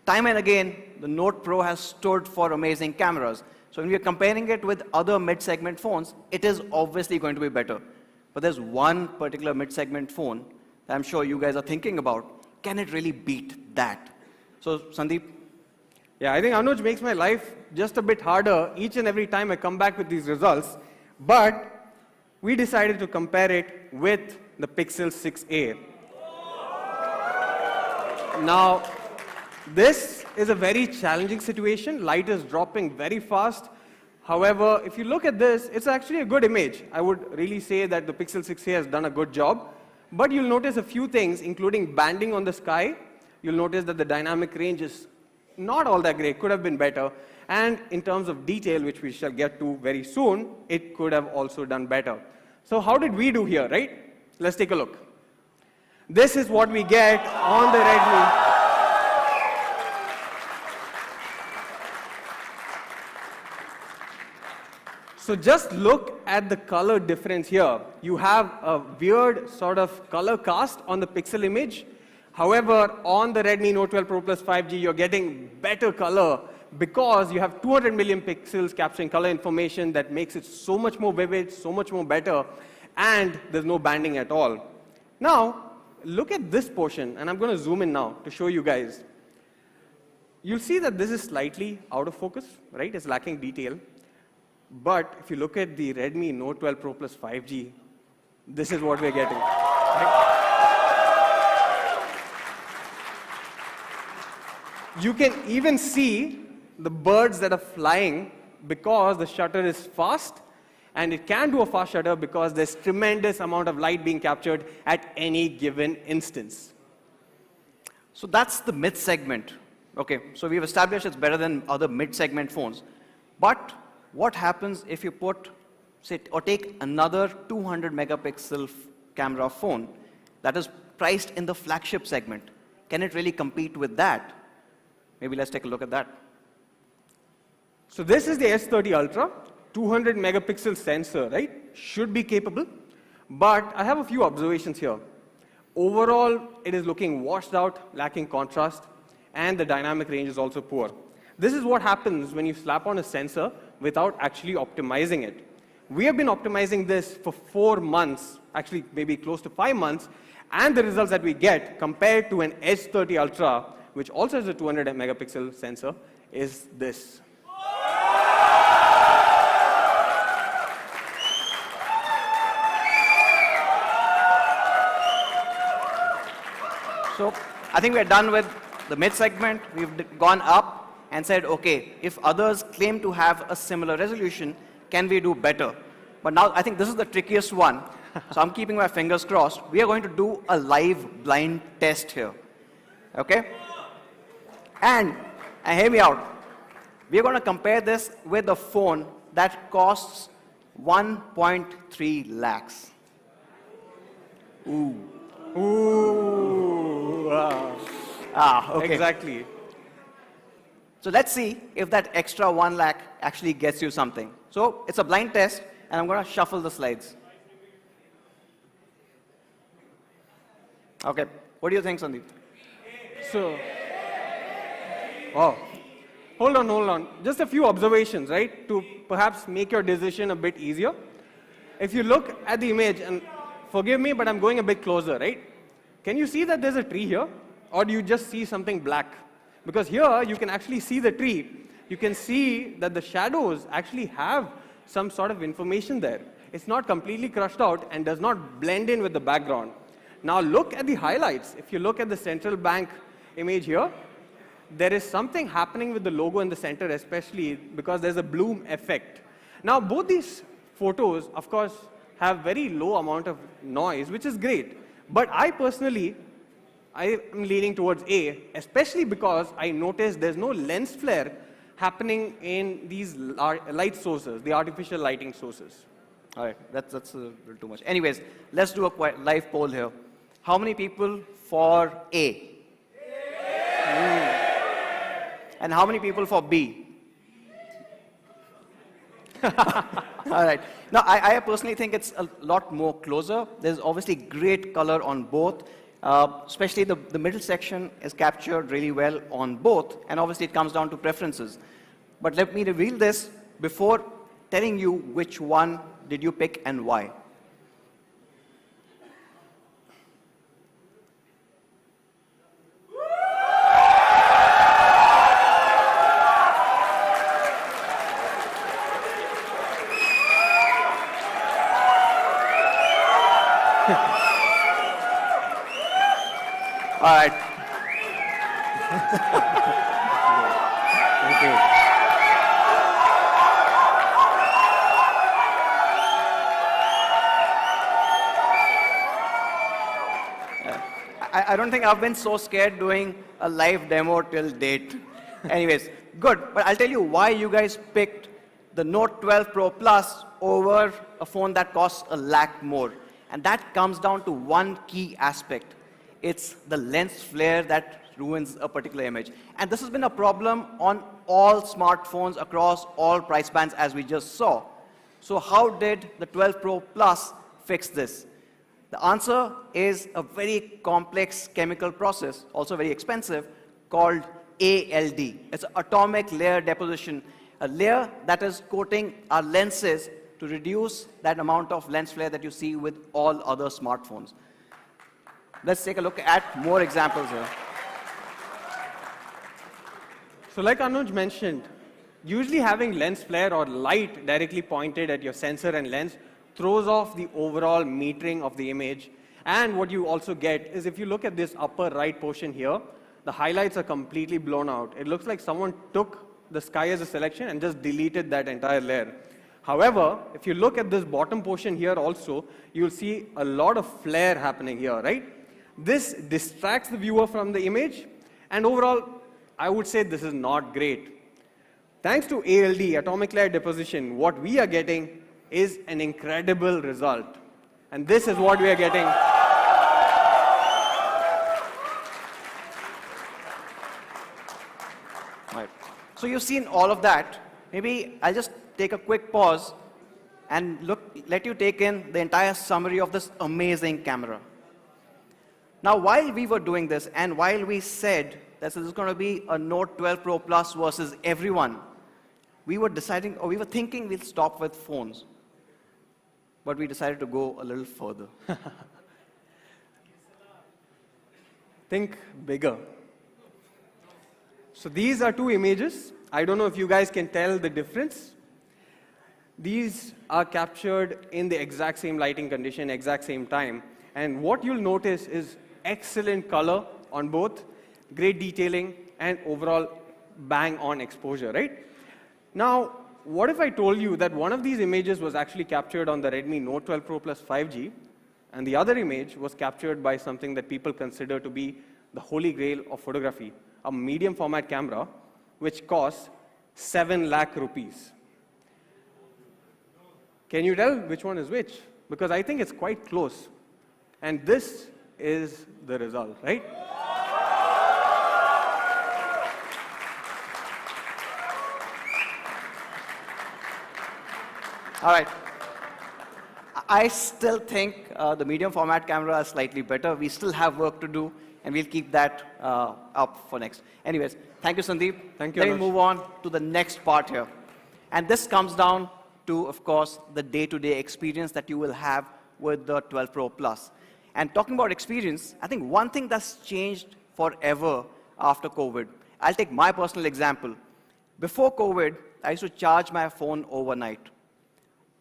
Time and again, the Note Pro has stood for amazing cameras. So when we're comparing it with other mid-segment phones, it is obviously going to be better. But there's one particular mid-segment phone that I'm sure you guys are thinking about. Can it really beat that? So, Sandeep? Yeah, I think Anuj makes my life just a bit harder each and every time I come back with these results. But we decided to compare it with the Pixel 6a. Now, this is a very challenging situation. Light is dropping very fast. However, if you look at this, it's actually a good image. I would really say that the Pixel 6a has done a good job. But you'll notice a few things, including banding on the sky. You'll notice that the dynamic range is not all that great, could have been better. And in terms of detail, which we shall get to very soon, it could have also done better. So how did we do here, right? Let's take a look. This is what we get on the Redmi. So just look at the color difference here. You have a weird sort of color cast on the Pixel image. However, on the Redmi Note 12 Pro Plus 5G, you're getting better color because you have 200 million pixels capturing color information that makes it so much more vivid, so much more better, and there's no banding at all. Now, look at this portion, and I'm going to zoom in now to show you guys. You'll see that this is slightly out of focus, right? It's lacking detail. But if you look at the Redmi Note 12 Pro Plus 5G, this is what we're getting. Right? You can even see the birds that are flying because the shutter is fast, and it can do a fast shutter because there's tremendous amount of light being captured at any given instance. So that's the mid-segment. Okay, so we've established it's better than other mid-segment phones. But what happens if you put, say, or take another 200 megapixel camera phone that is priced in the flagship segment? Can it really compete with that? Maybe let's take a look at that. So this is the S30 Ultra, 200 megapixel sensor, right? Should be capable. But I have a few observations here. Overall, it is looking washed out, lacking contrast, and the dynamic range is also poor. This is what happens when you slap on a sensor without actually optimizing it. We have been optimizing this for 4 months, actually maybe close to 5 months, and the results that we get compared to an S30 Ultra, which also has a 200 megapixel sensor, is this. So I think we're done with the mid-segment. We've gone up and said, okay, if others claim to have a similar resolution, can we do better? But now I think this is the trickiest one. So I'm keeping my fingers crossed. We are going to do a live blind test here. Okay? And hear me out. We are going to compare this with a phone that costs 1.3 lakhs. Ooh, Wow. Okay. Exactly. So let's see if that extra 1 lakh actually gets you something. So it's a blind test, and I'm going to shuffle the slides. Okay. What do you think, Sandeep? So, oh, hold on. Just a few observations, right, to perhaps make your decision a bit easier. If you look at the image, and forgive me, but I'm going a bit closer, right? Can you see that there's a tree here? Or do you just see something black? Because here, you can actually see the tree. You can see that the shadows actually have some sort of information there. It's not completely crushed out and does not blend in with the background. Now look at the highlights. If you look at the central bank image here, there is something happening with the logo in the center, especially because there's a bloom effect. Now both these photos, of course, have very low amount of noise, which is great. But I personally, I am leaning towards A, especially because I noticed there's no lens flare happening in these light sources, the artificial lighting sources. All right, that's a little too much. Anyways, let's do a live poll here. How many people for A? And how many people for B? All right. Now, I personally think it's a lot more closer. There's obviously great color on both. Especially the middle section is captured really well on both. And obviously, it comes down to preferences. But let me reveal this before telling you which one did you pick and why. All right. Okay. I don't think I've been so scared doing a live demo till date. Anyways, good. But I'll tell you why you guys picked the Note 12 Pro Plus over a phone that costs a lakh more. And that comes down to one key aspect. It's the lens flare that ruins a particular image. And this has been a problem on all smartphones across all price bands, as we just saw. So how did the 12 Pro Plus fix this? The answer is a very complex chemical process, also very expensive, called ALD. It's atomic layer deposition, a layer that is coating our lenses to reduce that amount of lens flare that you see with all other smartphones. Let's take a look at more examples here. So like Anuj mentioned, usually having lens flare or light directly pointed at your sensor and lens throws off the overall metering of the image. And what you also get is if you look at this upper right portion here, the highlights are completely blown out. It looks like someone took the sky as a selection and just deleted that entire layer. However, if you look at this bottom portion here also, you'll see a lot of flare happening here, right? This distracts the viewer from the image, and overall, I would say this is not great. Thanks to ALD, atomic layer deposition, what we are getting is an incredible result. And this is what we are getting. Right. So you've seen all of that. Maybe I'll just take a quick pause and let you take in the entire summary of this amazing camera. Now, while we were doing this, and while we said that this is going to be a Note 12 Pro Plus versus everyone, we were thinking we'll stop with phones. But we decided to go a little further. Think bigger. So these are two images. I don't know if you guys can tell the difference. These are captured in the exact same lighting condition, exact same time. And what you'll notice is excellent color on both, great detailing, and overall bang-on exposure, right? Now, what if I told you that one of these images was actually captured on the Redmi Note 12 Pro Plus 5G, and the other image was captured by something that people consider to be the holy grail of photography, a medium format camera, which costs 7 lakh rupees. Can you tell which one is which? Because I think it's quite close. And this is the result, right? All right. I still think the medium format camera is slightly better. We still have work to do, and we'll keep that up for next. Anyways, thank you, Sandeep. Thank you, Let me Anush. move on to the next part here. And this comes down to, of course, the day-to-day experience that you will have with the 12 Pro Plus. And talking about experience, I think one thing that's changed forever after COVID, I'll take my personal example. Before COVID, I used to charge my phone overnight.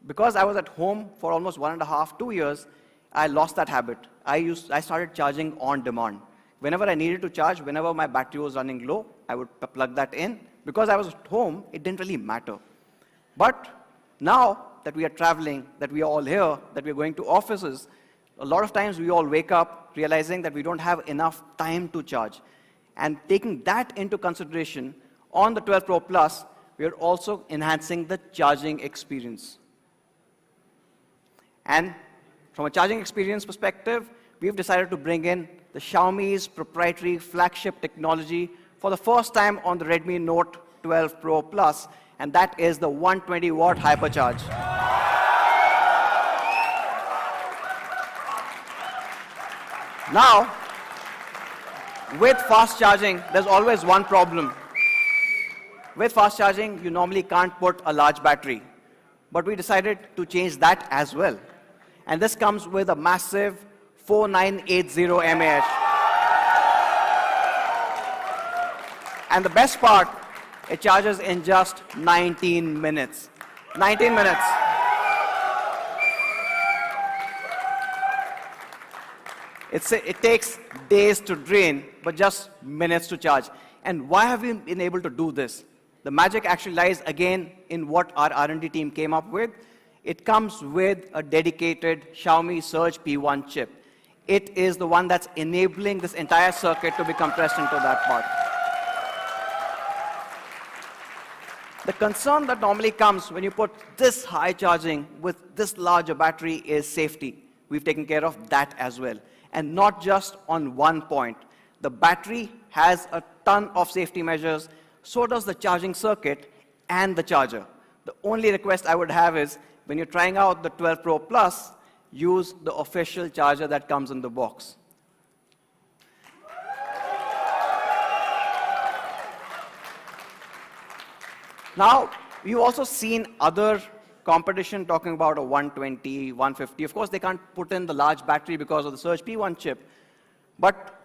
Because I was at home for almost 1.5, 2 years, I lost that habit. I started charging on demand. Whenever I needed to charge, whenever my battery was running low, I would plug that in. Because I was at home, it didn't really matter. But now that we are traveling, that we are all here, that we are going to offices, a lot of times we all wake up realizing that we don't have enough time to charge. And taking that into consideration, on the 12 Pro Plus, we are also enhancing the charging experience. And from a charging experience perspective, we've decided to bring in the Xiaomi's proprietary flagship technology for the first time on the Redmi Note 12 Pro Plus, and that is the 120-watt hypercharge. Now, with fast charging, there's always one problem. With fast charging, you normally can't put a large battery. But we decided to change that as well. And this comes with a massive 4980 mAh. And the best part, it charges in just 19 minutes. 19 minutes. It takes days to drain, but just minutes to charge. And why have we been able to do this? The magic actually lies again in what our R&D team came up with. It comes with a dedicated Xiaomi Surge P1 chip. It is the one that's enabling this entire circuit to be compressed into that part. The concern that normally comes when you put this high charging with this larger battery is safety. We've taken care of that as well. And not just on one point. The battery has a ton of safety measures, so does the charging circuit and the charger. The only request I would have is, when you're trying out the 12 Pro Plus, use the official charger that comes in the box. Now, you've also seen other competition talking about a 120, 150. Of course, they can't put in the large battery because of the Surge P1 chip. But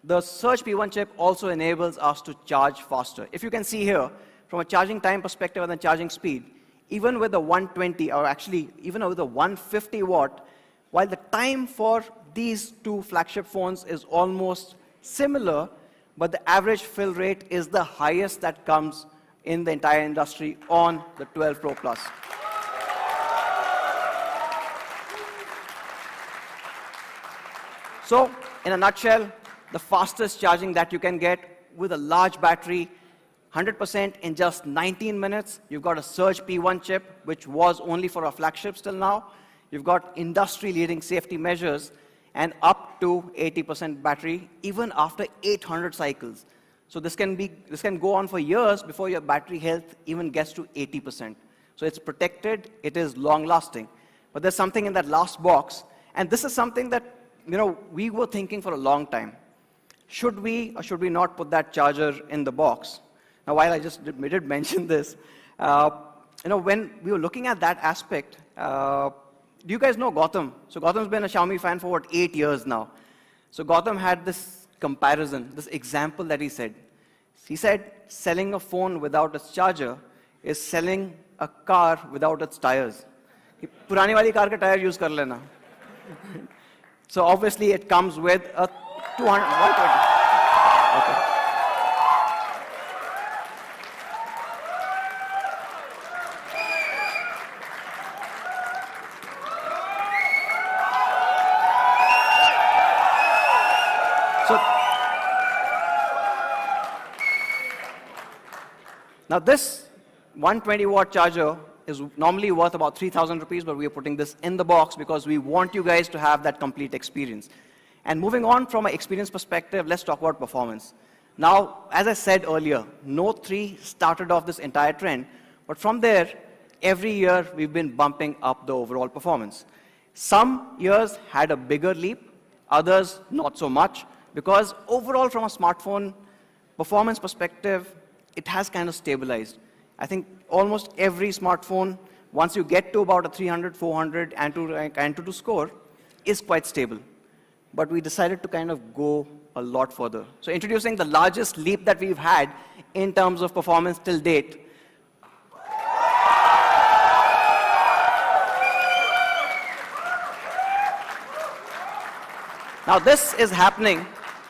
the Surge P1 chip also enables us to charge faster. If you can see here, from a charging time perspective and the charging speed, even with the 120, or actually even with the 150 watt, while the time for these two flagship phones is almost similar, but the average fill rate is the highest that comes in the entire industry on the 12 Pro Plus. So, in a nutshell, the fastest charging that you can get with a large battery, 100% in just 19 minutes. You've got a Surge P1 chip, which was only for our flagships till now. You've got industry-leading safety measures, and up to 80% battery, even after 800 cycles. So this can go on for years before your battery health even gets to 80%. So it's protected, it is long-lasting. But there's something in that last box, and this is something that we were thinking for a long time. Should we or should we not put that charger in the box? Now, while I just did mention this, when we were looking at that aspect, do you guys know Gautam? So Gautam's been a Xiaomi fan for 8 years now. So Gautam had this comparison, this example that he said. He said, selling a phone without its charger is selling a car without its tires. पुरानी वाली car का tyre use कर लेना. So obviously it comes with a 200. Okay. So now this 120-watt charger is normally worth about 3,000 rupees, but we are putting this in the box because we want you guys to have that complete experience. And moving on from an experience perspective, let's talk about performance. Now, as I said earlier, Note 3 started off this entire trend, but from there, every year we've been bumping up the overall performance. Some years had a bigger leap, others not so much, because overall from a smartphone performance perspective, it has kind of stabilized. I think almost every smartphone, once you get to about a 300, 400 Antutu score, is quite stable. But we decided to kind of go a lot further. So introducing the largest leap that we've had in terms of performance till date. Now this is happening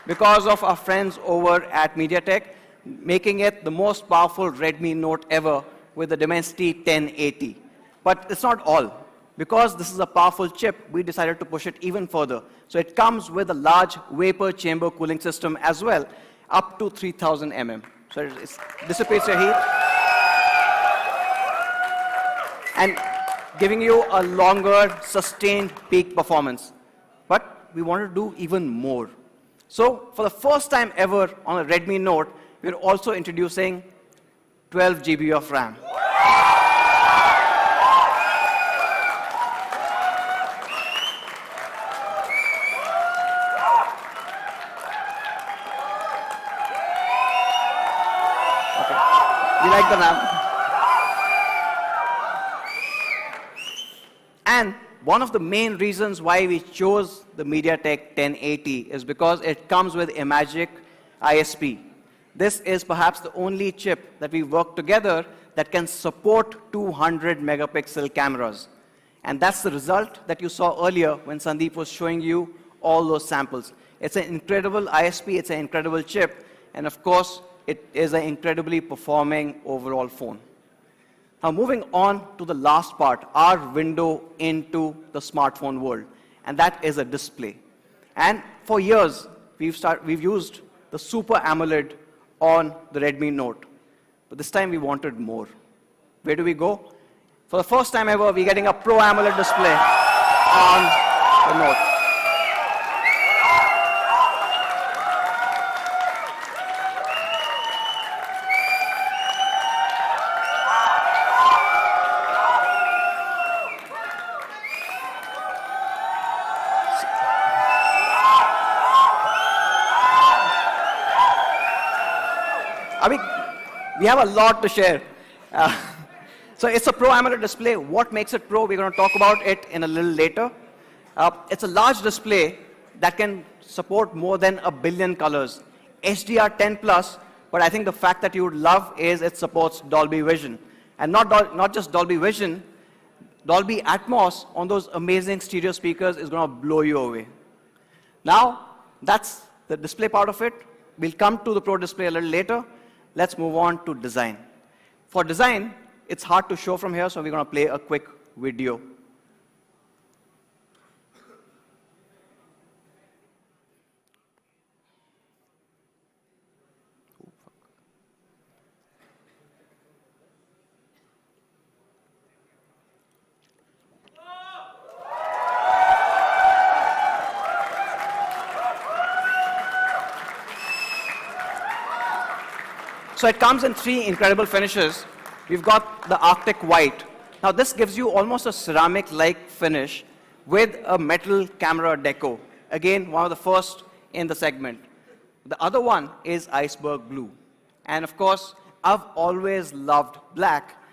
because of our friends over at MediaTek, making it the most powerful Redmi Note ever with the Dimensity 1080. But it's not all. Because this is a powerful chip, we decided to push it even further. So it comes with a large vapor chamber cooling system as well, up to 3000 mm. So it dissipates your heat and giving you a longer, sustained peak performance. But we wanted to do even more. So for the first time ever on a Redmi Note, we're also introducing 12 GB of RAM. We like the RAM. And one of the main reasons why we chose the MediaTek 1080 is because it comes with a Magic ISP. This is perhaps the only chip that we worked together that can support 200 megapixel cameras. And that's the result that you saw earlier when Sandeep was showing you all those samples. It's an incredible ISP, it's an incredible chip, and of course, it is an incredibly performing overall phone. Now moving on to the last part, our window into the smartphone world, and that is a display. And for years, we've used the Super AMOLED on the Redmi Note, but this time we wanted more. Where do we go? For the first time ever, we're getting a Pro AMOLED display on the Note. I mean, we have a lot to share. So it's a Pro AMOLED display. What makes it Pro? We're going to talk about it in a little later. It's a large display that can support more than 1 billion colors. HDR10 plus, but I think the fact that you would love is it supports Dolby Vision. And not just Dolby Vision, Dolby Atmos on those amazing stereo speakers is going to blow you away. Now, that's the display part of it. We'll come to the Pro display a little later. Let's move on to design. For design, it's hard to show from here, so we're going to play a quick video. So it comes in 3 incredible finishes. We've got the Arctic White. Now this gives you almost a ceramic-like finish with a metal camera deco. Again, one of the first in the segment. The other one is Iceberg Blue. And of course, I've always loved black,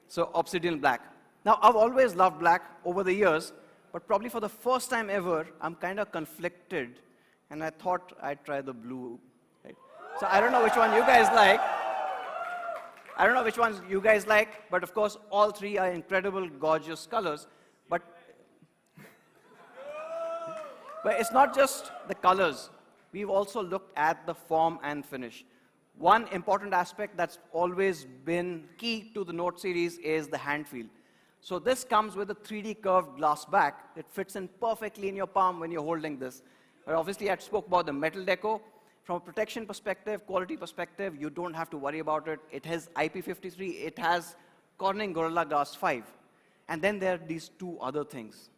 so Obsidian Black. Now I've always loved black over the years, but probably for the first time ever, I'm kind of conflicted, and I thought I'd try the blue. Right? So I don't know which one you guys like. I don't know which ones you guys like, but of course, all 3 are incredible, gorgeous colors. But it's not just the colors. We've also looked at the form and finish. One important aspect that's always been key to the Note series is the hand feel. So this comes with a 3D curved glass back. It fits in perfectly in your palm when you're holding this. But obviously, I spoke about the metal deco. From a protection perspective, quality perspective, you don't have to worry about it. It has IP53, it has Corning Gorilla Glass 5. And then there are these 2 other things.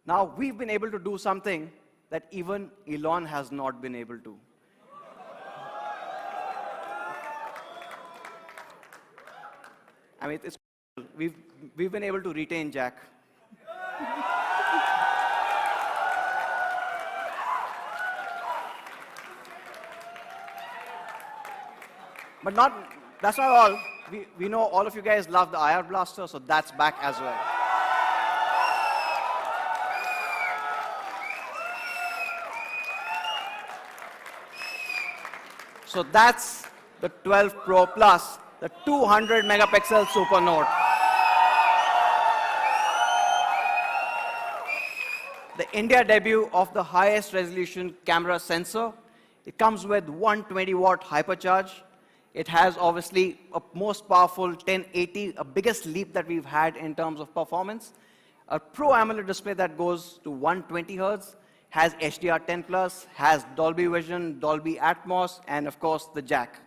Now, we've been able to do something that even Elon has not been able to. I mean, it's cool. we've been able to retain Jack. But that's not all. We know all of you guys love the IR blaster, so that's back as well. So that's the 12 Pro Plus, the 200 megapixel Super Note. The India debut of the highest resolution camera sensor. It comes with 120 watt hypercharge. It has obviously a most powerful 1080, a biggest leap that we've had in terms of performance. A Pro AMOLED display that goes to 120 Hertz, has HDR10 Plus, has Dolby Vision, Dolby Atmos, and of course the jack.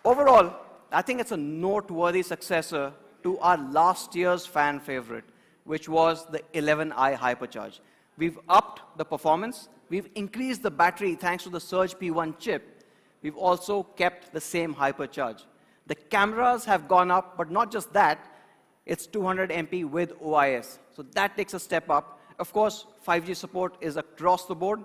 Overall, I think it's a noteworthy successor to our last year's fan favorite, which was the 11i Hypercharge. We've upped the performance, we've increased the battery thanks to the Surge P1 chip. We've also kept the same hypercharge. The cameras have gone up, but not just that, it's 200 MP with OIS. So that takes a step up. Of course, 5G support is across the board.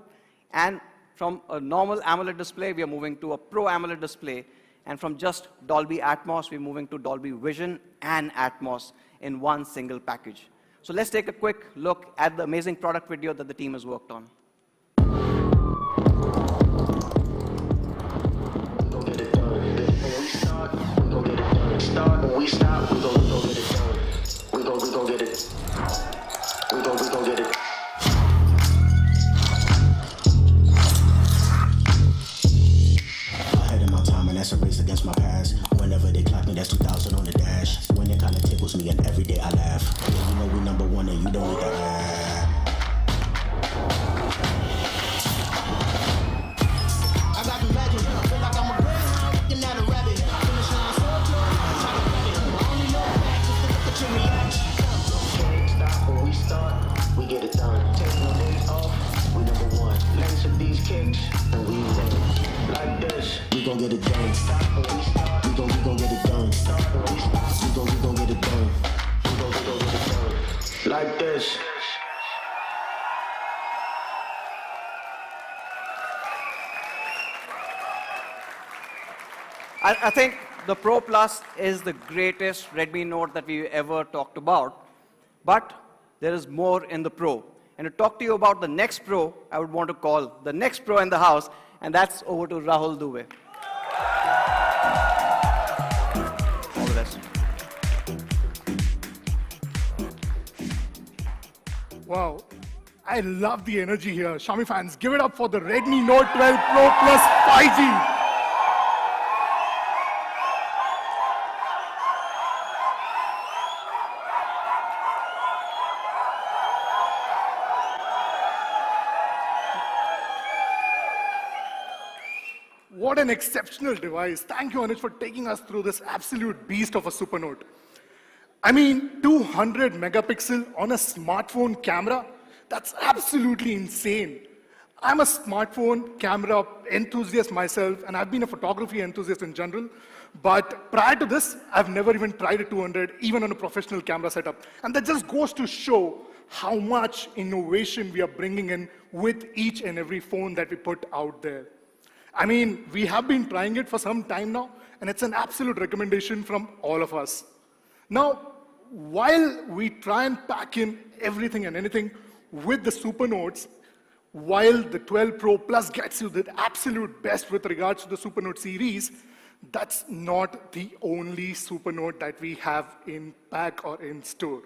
And from a normal AMOLED display, we are moving to a Pro AMOLED display. And from just Dolby Atmos, we're moving to Dolby Vision and Atmos in one single package. So let's take a quick look at the amazing product video that the team has worked on. When we stop, we gon' get it done. We gon' get it. We gon' get it. Ahead of my time, and that's a race against my past. Whenever they clock me, that's 2000 on the dash. When it kinda tickles me, and every day I laugh. Yeah, you know we number one, and you don't need that. I got the legend. I feel like I'm a greyhound looking at a rabbit. Finish line so close, I try to grab it. I only know back just to look at your reaction. Can't stop when we start, we get it done. Take no days off, we number one. Lens of these kicks, and we run like this. We gon' get it done. Stop when we start. We gon' get it done. Stop when we start. We gon' get it done. We gon' get it done. Like this. I think the Pro Plus is the greatest Redmi Note that we've ever talked about, but there is more in the Pro. And to talk to you about the next Pro, I would want to call the next Pro in the house, and that's over to Rahul Dubey. All the best. Wow, I love the energy here. Xiaomi fans, give it up for the Redmi Note 12 Pro Plus 5G. What an exceptional device. Thank you, Anuj, for taking us through this absolute beast of a super note. I mean, 200 megapixel on a smartphone camera, that's absolutely insane. I'm a smartphone camera enthusiast myself, and I've been a photography enthusiast in general. But prior to this, I've never even tried a 200, even on a professional camera setup. And that just goes to show how much innovation we are bringing in with each and every phone that we put out there. I mean, we have been trying it for some time now, and it's an absolute recommendation from all of us. Now, while we try and pack in everything and anything with the Super Notes, while the 12 Pro Plus gets you the absolute best with regards to the Super Note series, that's not the only Super Note that we have in pack or in store.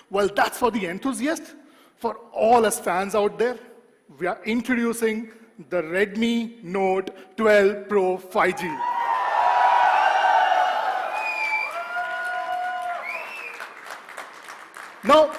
Well, that's for the enthusiast. For all us fans out there, we are introducing the Redmi Note 12 Pro 5G. Now,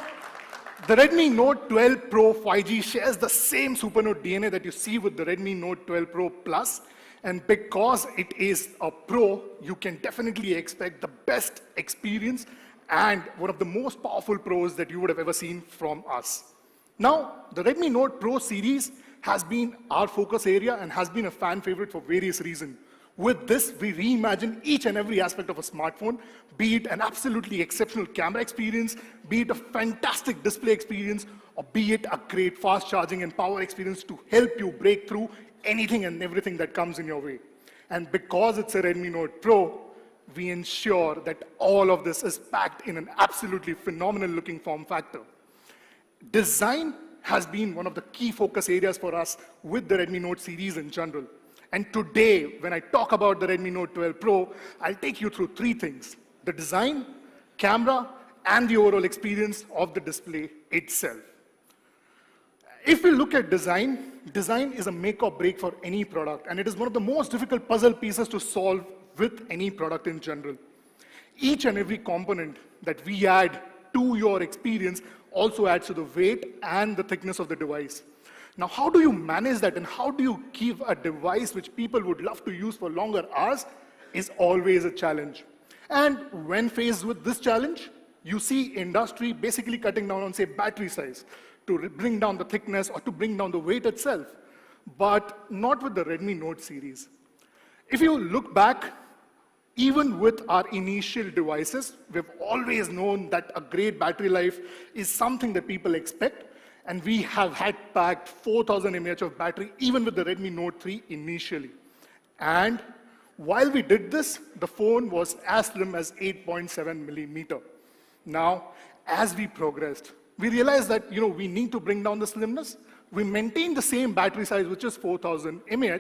the Redmi Note 12 Pro 5G shares the same Super Note DNA that you see with the Redmi Note 12 Pro Plus, and because it is a Pro, you can definitely expect the best experience and one of the most powerful Pros that you would have ever seen from us. Now, the Redmi Note Pro series has been our focus area and has been a fan favorite for various reasons. With this, we reimagine each and every aspect of a smartphone, be it an absolutely exceptional camera experience, be it a fantastic display experience, or be it a great fast charging and power experience to help you break through anything and everything that comes in your way. And because it's a Redmi Note Pro, we ensure that all of this is packed in an absolutely phenomenal looking form factor. Design has been one of the key focus areas for us with the Redmi Note series in general. And today, when I talk about the Redmi Note 12 Pro, I'll take you through three things: the design, camera, and the overall experience of the display itself. If we look at design, design is a make or break for any product, and it is one of the most difficult puzzle pieces to solve with any product in general. Each and every component that we add to your experience also adds to the weight and the thickness of the device. Now, how do you manage that, and how do you keep a device which people would love to use for longer hours is always a challenge. And when faced with this challenge, you see industry basically cutting down on, say, battery size to bring down the thickness or to bring down the weight itself, but not with the Redmi Note series. If you look back, even with our initial devices, we've always known that a great battery life is something that people expect, and we have had packed 4000 mAh of battery even with the Redmi Note 3 initially. And while we did this, the phone was as slim as 8.7 millimeter. Now, as we progressed, we realized that we need to bring down the slimness. We maintained the same battery size, which is 4000 mAh,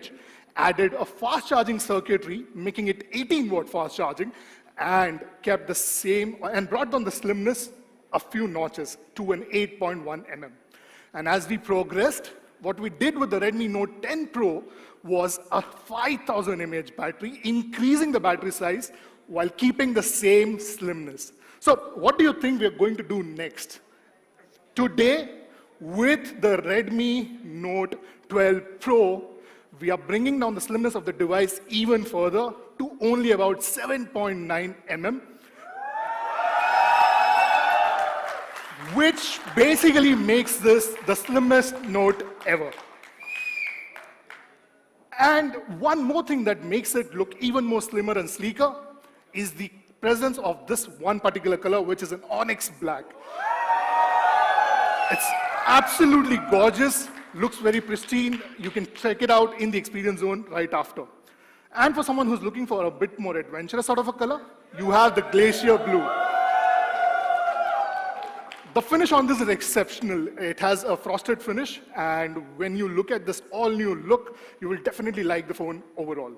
added a fast charging circuitry, making it 18-watt fast charging, and kept the same, and brought down the slimness a few notches to an 8.1 mm. And as we progressed, what we did with the Redmi Note 10 Pro was a 5000 mAh battery, increasing the battery size while keeping the same slimness. So what do you think we're going to do next? Today, with the Redmi Note 12 Pro, we are bringing down the slimness of the device even further to only about 7.9 mm, which basically makes this the slimmest Note ever. And one more thing that makes it look even more slimmer and sleeker is the presence of this one particular color, which is an onyx black. It's absolutely gorgeous, looks very pristine. You can check it out in the experience zone right after. And for someone who's looking for a bit more adventurous sort of a color, you have the glacier blue. The finish on this is exceptional. It has a frosted finish, and when you look at this all-new look, you will definitely like the phone overall.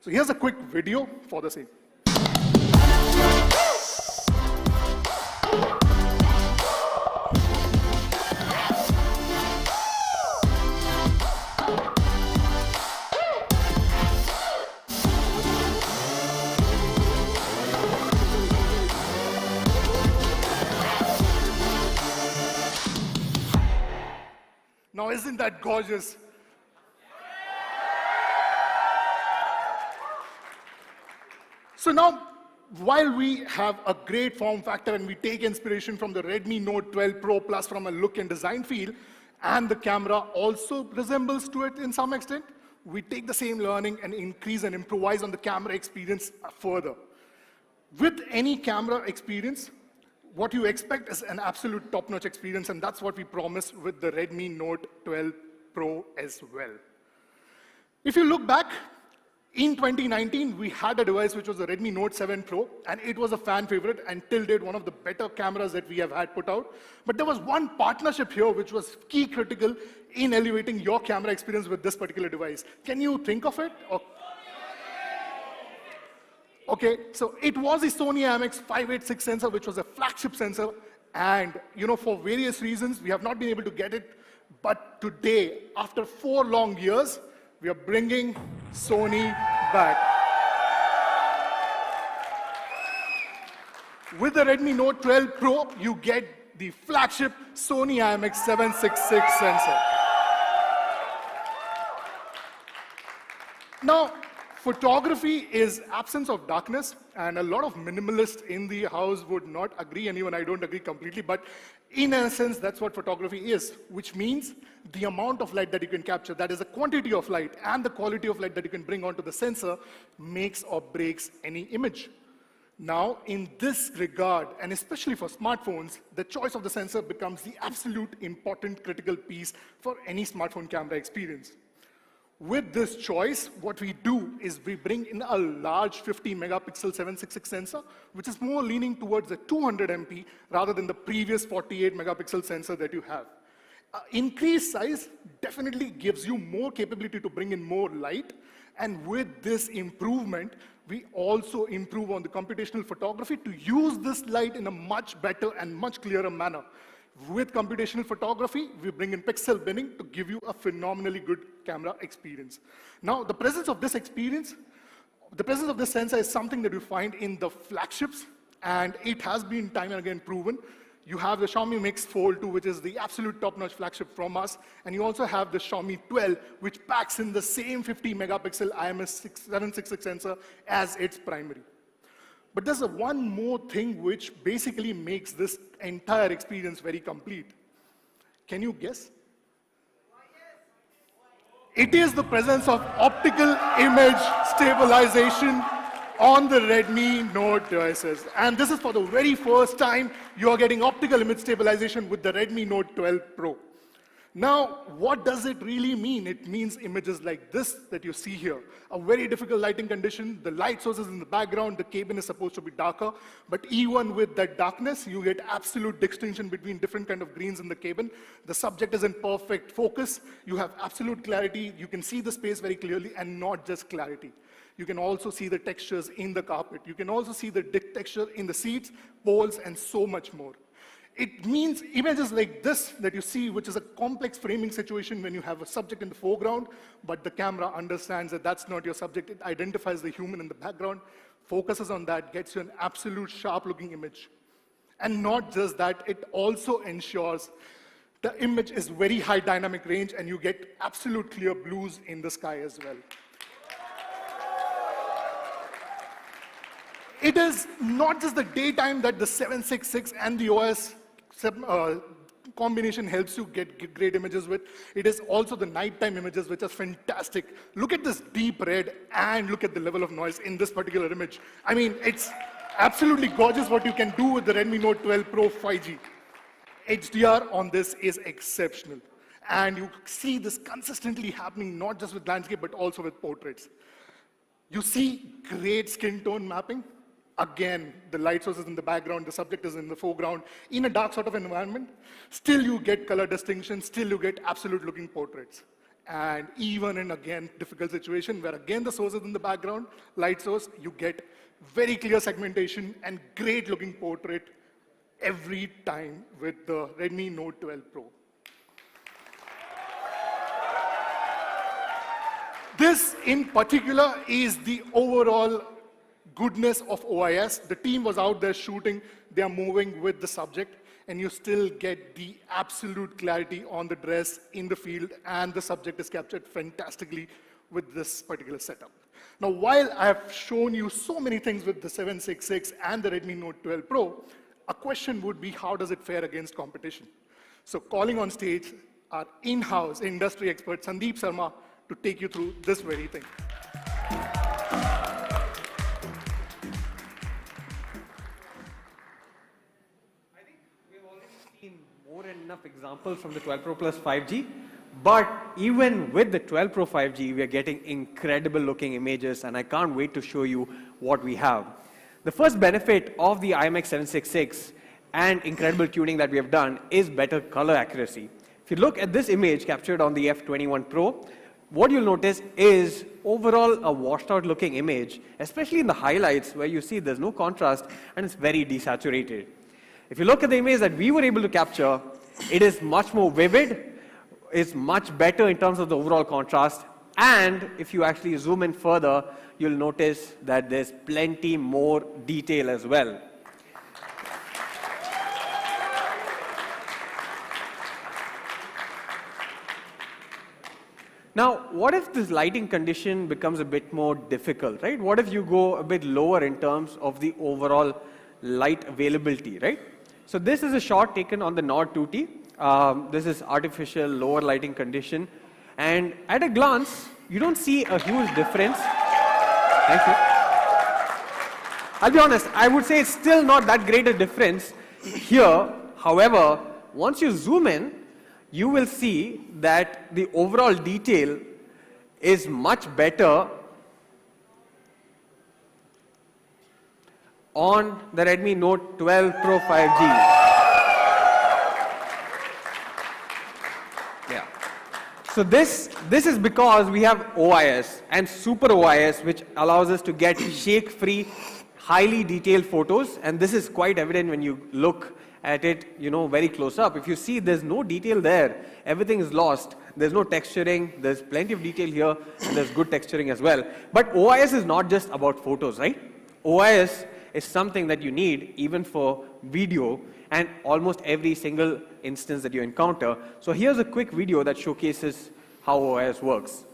So here's a quick video for the same. Now, isn't that gorgeous? So now, while we have a great form factor and we take inspiration from the Redmi Note 12 Pro Plus from a look and design feel, and the camera also resembles to it in some extent, we take the same learning and increase and improvise on the camera experience further. With any camera experience, what you expect is an absolute top-notch experience, and that's what we promise with the Redmi Note 12 Pro as well. If you look back, in 2019, we had a device which was the Redmi Note 7 Pro, and it was a fan favorite and till date one of the better cameras that we have had put out. But there was one partnership here which was key critical in elevating your camera experience with this particular device. Can you think of it? Or okay, so it was the Sony IMX586 sensor, which was a flagship sensor, and for various reasons, we have not been able to get it. But today, after 4 long years, we are bringing Sony back. With the Redmi Note 12 Pro, you get the flagship Sony IMX766 sensor. Now, Photography is absence of darkness, and a lot of minimalists in the house would not agree, and even I don't agree completely, but in essence, that's what photography is, which means the amount of light that you can capture, that is the quantity of light and the quality of light that you can bring onto the sensor, makes or breaks any image. Now, in this regard, and especially for smartphones, the choice of the sensor becomes the absolute important critical piece for any smartphone camera experience. With this choice, what we do is we bring in a large 50 megapixel 766 sensor, which is more leaning towards the 200 MP rather than the previous 48 megapixel sensor that you have. Increased size definitely gives you more capability to bring in more light, and with this improvement, we also improve on the computational photography to use this light in a much better and much clearer manner. With computational photography, we bring in pixel binning to give you a phenomenally good camera experience. Now, the presence of this sensor is something that you find in the flagships, and it has been time and again proven. You have the Xiaomi Mix Fold 2, which is the absolute top-notch flagship from us, and you also have the Xiaomi 12, which packs in the same 50 megapixel IMX766 sensor as its primary. But there's one more thing which basically makes this entire experience very complete. Can you guess? It is the presence of optical image stabilization on the Redmi Note devices. And this is for the very first time you are getting optical image stabilization with the Redmi Note 12 Pro. Now, what does it really mean? It means images like this that you see here. A very difficult lighting condition, the light source is in the background, the cabin is supposed to be darker, but even with that darkness, you get absolute distinction between different kind of greens in the cabin. The subject is in perfect focus, you have absolute clarity, you can see the space very clearly, and not just clarity. You can also see the textures in the carpet. You can also see the texture in the seats, poles, and so much more. It means images like this that you see, which is a complex framing situation when you have a subject in the foreground, but the camera understands that that's not your subject. It identifies the human in the background, focuses on that, gets you an absolute sharp-looking image. And not just that, it also ensures the image is very high dynamic range and you get absolute clear blues in the sky as well. It is not just the daytime that the 766 and the OS combination helps you get great images with. It is also the nighttime images, which are fantastic. Look at this deep red and look at the level of noise in this particular image. I mean, it's absolutely gorgeous what you can do with the Redmi Note 12 Pro 5G. HDR on this is exceptional. And you see this consistently happening, not just with landscape, but also with portraits. You see great skin tone mapping. Again, the light source is in the background, the subject is in the foreground, in a dark sort of environment. Still you get color distinction, still you get absolute looking portraits. And even in, again, difficult situation where again the source is in the background, light source, you get very clear segmentation and great looking portrait every time with the Redmi Note 12 Pro. This in particular is the overall goodness of OIS. The team was out there shooting, they are moving with the subject, and you still get the absolute clarity on the dress in the field, and the subject is captured fantastically with this particular setup. Now, while I have shown you so many things with the 766 and the Redmi Note 12 Pro, a question would be, how does it fare against competition? So calling on stage our in-house industry expert, Sandeep Sharma, to take you through this very thing. More than enough examples from the 12 Pro Plus 5G, but even with the 12 Pro 5G, we are getting incredible looking images, and I can't wait to show you what we have. The first benefit of the IMX766 and incredible tuning that we have done is better color accuracy. If you look at this image captured on the F21 Pro, what you'll notice is overall a washed out looking image, especially in the highlights where you see there's no contrast and it's very desaturated. If you look at the image that we were able to capture, it is much more vivid, it's much better in terms of the overall contrast, and if you actually zoom in further, you'll notice that there's plenty more detail as well. Now, what if this lighting condition becomes a bit more difficult, right? What if you go a bit lower in terms of the overall light availability, right? So this is a shot taken on the Nord 2T. This is artificial lower lighting condition. And at a glance, you don't see a huge difference. Thank you. I'll be honest, I would say it's still not that great a difference here. However, once you zoom in, you will see that the overall detail is much better on the Redmi Note 12 Pro 5G. Yeah. So this is because we have OIS and Super OIS, which allows us to get shake-free, highly detailed photos, and this is quite evident when you look at it, very close up. If you see, there's no detail there. Everything is lost. There's no texturing. There's plenty of detail here, and there's good texturing as well. But OIS is not just about photos, right? OIS is something that you need even for video and almost every single instance that you encounter. So here's a quick video that showcases how OIS works.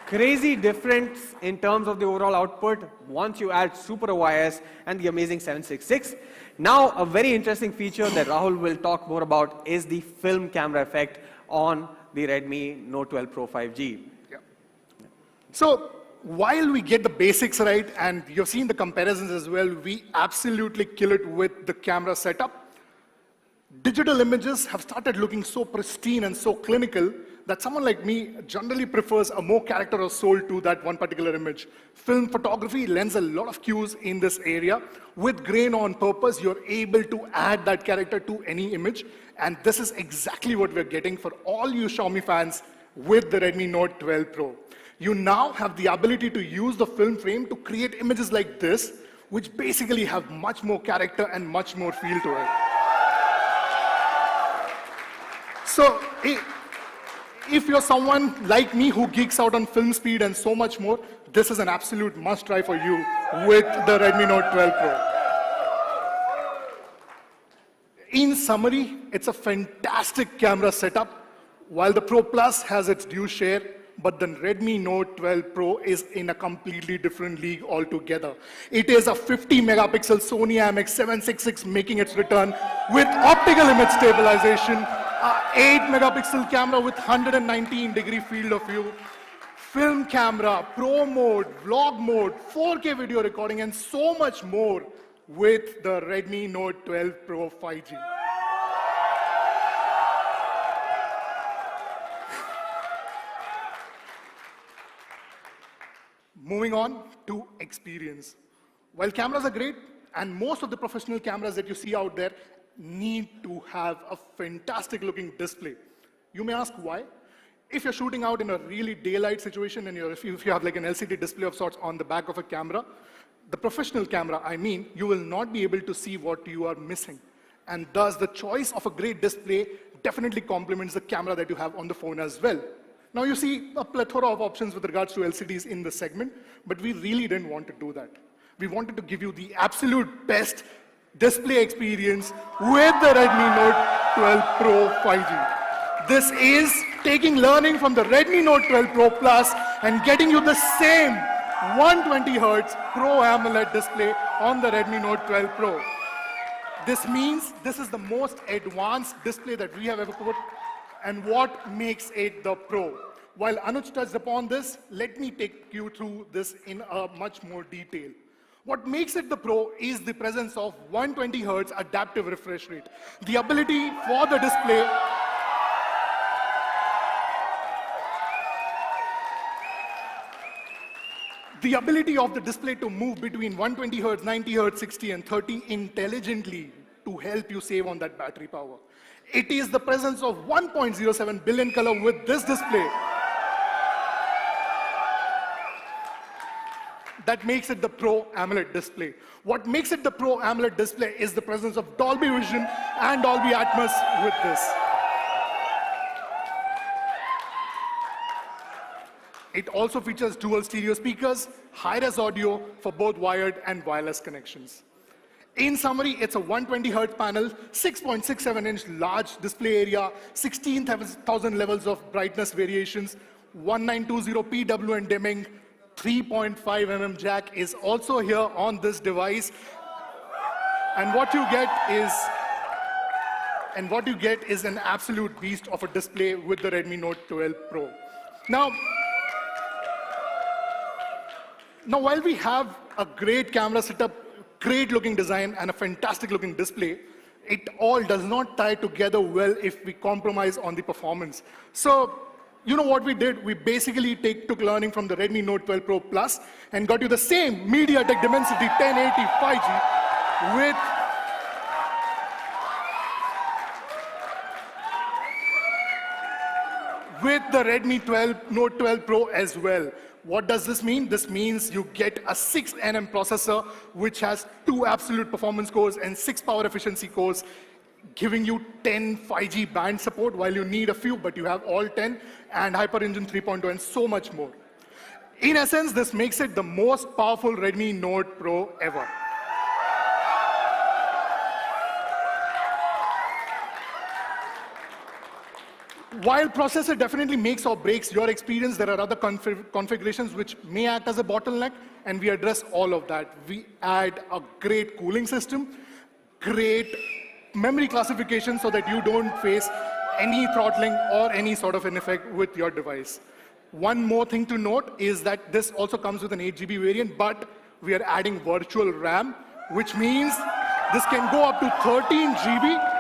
Crazy difference in terms of the overall output once you add Super OIS and the amazing 766. Now, a very interesting feature that Rahul will talk more about is the film camera effect on the Redmi Note 12 Pro 5G. Yeah. So while we get the basics right, and you've seen the comparisons as well, we absolutely kill it with the camera setup. Digital images have started looking so pristine and so clinical that someone like me generally prefers a more character or soul to that one particular image. Film photography lends a lot of cues in this area. With grain on purpose, you're able to add that character to any image, and this is exactly what we're getting for all you Xiaomi fans with the Redmi Note 12 Pro. You now have the ability to use the film frame to create images like this, which basically have much more character and much more feel to it. So, if you're someone like me who geeks out on film speed and so much more, this is an absolute must-try for you with the Redmi Note 12 Pro. In summary, it's a fantastic camera setup. While the Pro Plus has its due share, but the Redmi Note 12 Pro is in a completely different league altogether. It is a 50-megapixel Sony IMX766 making its return with optical image stabilization, 8-megapixel camera with 119-degree field of view, film camera, pro mode, vlog mode, 4K video recording, and so much more with the Redmi Note 12 Pro 5G. Moving on to experience. While cameras are great, and most of the professional cameras that you see out there need to have a fantastic looking display. You may ask why. If you're shooting out in a really daylight situation and if you have like an LCD display of sorts on the back of a camera, the professional camera, you will not be able to see what you are missing. And thus the choice of a great display definitely complements the camera that you have on the phone as well. Now you see a plethora of options with regards to LCDs in the segment, but we really didn't want to do that. We wanted to give you the absolute best display experience with the Redmi Note 12 Pro 5G. This is taking learning from the Redmi Note 12 Pro Plus and getting you the same 120 Hz Pro AMOLED display on the Redmi Note 12 Pro. This means this is the most advanced display that we have ever put, and what makes it the Pro. While Anuj touched upon this, let me take you through this in a much more detail. What makes it the Pro is the presence of 120 Hz adaptive refresh rate. The ability for the display of the display to move between 120 Hz, 90 Hz, 60 and 30 intelligently to help you save on that battery power. It is the presence of 1.07 billion color with this display that makes it the Pro AMOLED display. What makes it the Pro AMOLED display is the presence of Dolby Vision and Dolby Atmos with this. It also features dual stereo speakers, high-res audio for both wired and wireless connections. In summary, it's a 120 Hz panel, 6.67-inch large display area, 16,000 levels of brightness variations, 1920 PWM dimming, 3.5 mm jack is also here on this device. And what you get is an absolute beast of a display with the Redmi Note 12 Pro. Now, while we have a great camera setup, great looking design, and a fantastic looking display, it all does not tie together well if we compromise on the performance. So, you know what we did? We basically took learning from the Redmi Note 12 Pro Plus and got you the same MediaTek Dimensity 1080 5G with the Redmi Note 12 Pro as well. What does this mean? This means you get a 6nm processor which has 2 absolute performance cores and 6 power efficiency cores, giving you 10 5G band support while you need a few, but you have all 10, and HyperEngine 3.2 and so much more. In essence, this makes it the most powerful Redmi Note Pro ever. While processor definitely makes or breaks your experience, there are other configurations which may act as a bottleneck, and we address all of that. We add a great cooling system, great memory classification so that you don't face any throttling or any sort of an effect with your device. One more thing to note is that this also comes with an 8GB variant, but we are adding virtual RAM, which means this can go up to 13GB,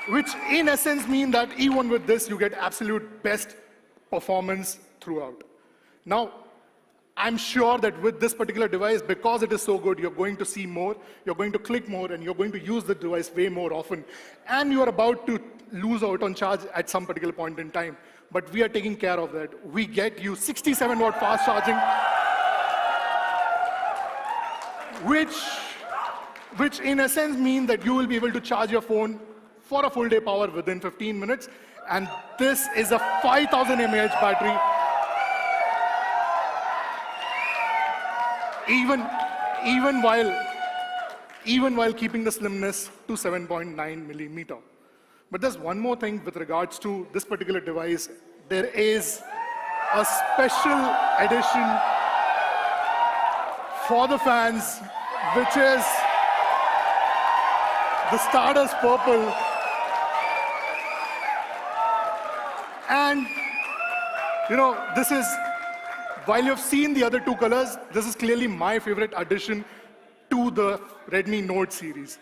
which in essence mean that even with this, you get absolute best performance throughout. Now, I'm sure that with this particular device, because it is so good, you're going to see more, you're going to click more, and you're going to use the device way more often. And you're about to lose out on charge at some particular point in time. But we are taking care of that. We get you 67-watt fast charging, which in essence means that you will be able to charge your phone for a full day power within 15 minutes. And this is a 5000 mAh battery. Even while keeping the slimness to 7.9 millimeter. But there's one more thing with regards to this particular device. There is a special edition for the fans, which is the Stardust Purple. And, you know, this is, while you've seen the other 2 colors, this is clearly my favorite addition to the Redmi Note series.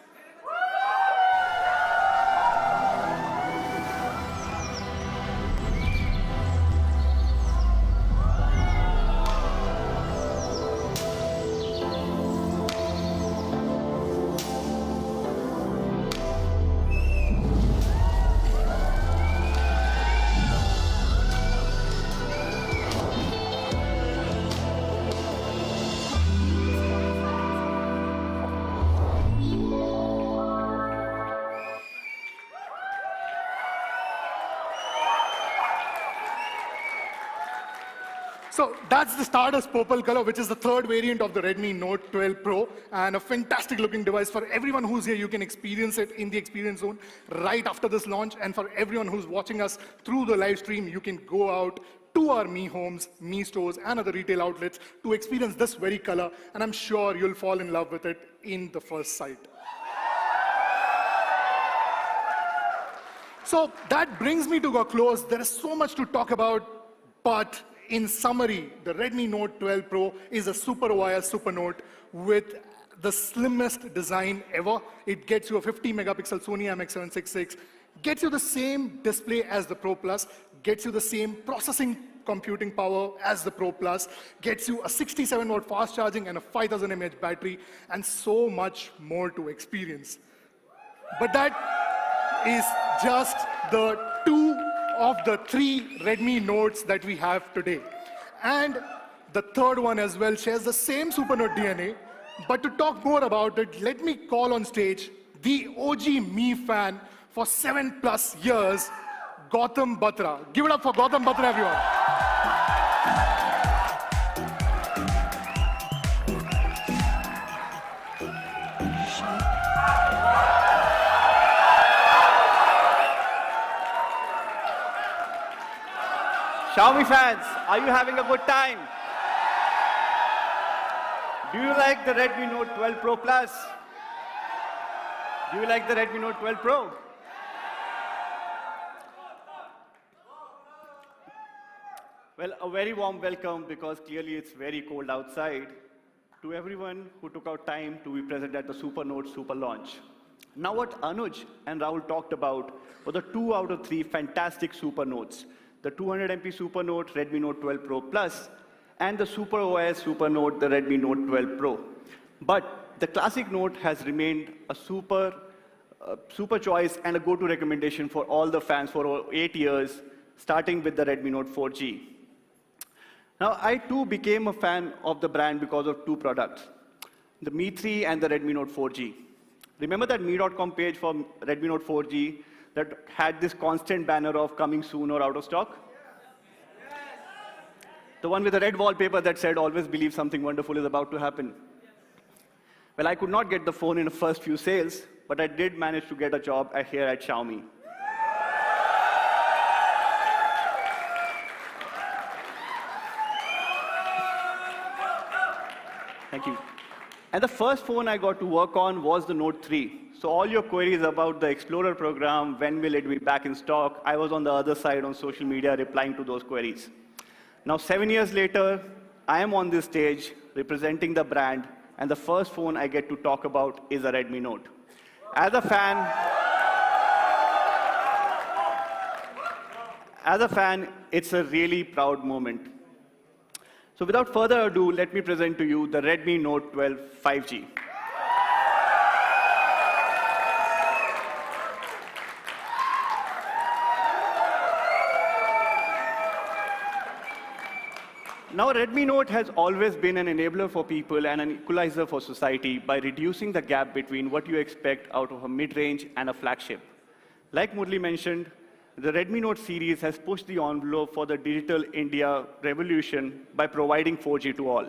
So that's the Stardust Purple color, which is the 3rd variant of the Redmi Note 12 Pro, and a fantastic looking device. For everyone who's here, you can experience it in the experience zone right after this launch. And for everyone who's watching us through the live stream, you can go out to our Mi Homes, Mi Stores, and other retail outlets to experience this very color. And I'm sure you'll fall in love with it in the first sight. So that brings me to a close. There is so much to talk about, but in summary, the Redmi Note 12 Pro is a super wire super note with the slimmest design ever. It gets you a 50 megapixel Sony IMX766, gets you the same display as the Pro Plus, gets you the same processing computing power as the Pro Plus, gets you a 67 watt fast charging and a 5000 mAh battery, and so much more to experience. But that is just the 2 of the 3 Redmi Notes that we have today. And the third one as well shares the same Supernote DNA. But to talk more about it, let me call on stage the OG Mi fan for 7+ years, Gautam Batra. Give it up for Gautam Batra, everyone. Xiaomi fans, are you having a good time? Do you like the Redmi Note 12 Pro Plus? Do you like the Redmi Note 12 Pro? Well, a very warm welcome, because clearly it's very cold outside, to everyone who took out time to be present at the Supernote Super launch. Now, what Anuj and Rahul talked about were the 2 out of 3 fantastic Supernotes: the 200MP Supernote, Redmi Note 12 Pro Plus, and the Super OS Supernote, the Redmi Note 12 Pro. But the classic Note has remained a super choice and a go-to recommendation for all the fans for over 8 years, starting with the Redmi Note 4G. Now, I too became a fan of the brand because of 2 products, the Mi 3 and the Redmi Note 4G. Remember that Mi.com page for Redmi Note 4G that had this constant banner of coming soon or out of stock? The one with the red wallpaper that said, always believe something wonderful is about to happen. Well, I could not get the phone in the first few sales, but I did manage to get a job here at Xiaomi. Thank you. And the first phone I got to work on was the Note 3. So all your queries about the Explorer program, when will it be back in stock, I was on the other side on social media replying to those queries. Now, 7 years later, I am on this stage representing the brand, and the first phone I get to talk about is a Redmi Note. As a fan, it's a really proud moment. So without further ado, let me present to you the Redmi Note 12 5G. Now, Redmi Note has always been an enabler for people and an equalizer for society by reducing the gap between what you expect out of a mid-range and a flagship. Like Murli mentioned, the Redmi Note series has pushed the envelope for the digital India revolution by providing 4G to all.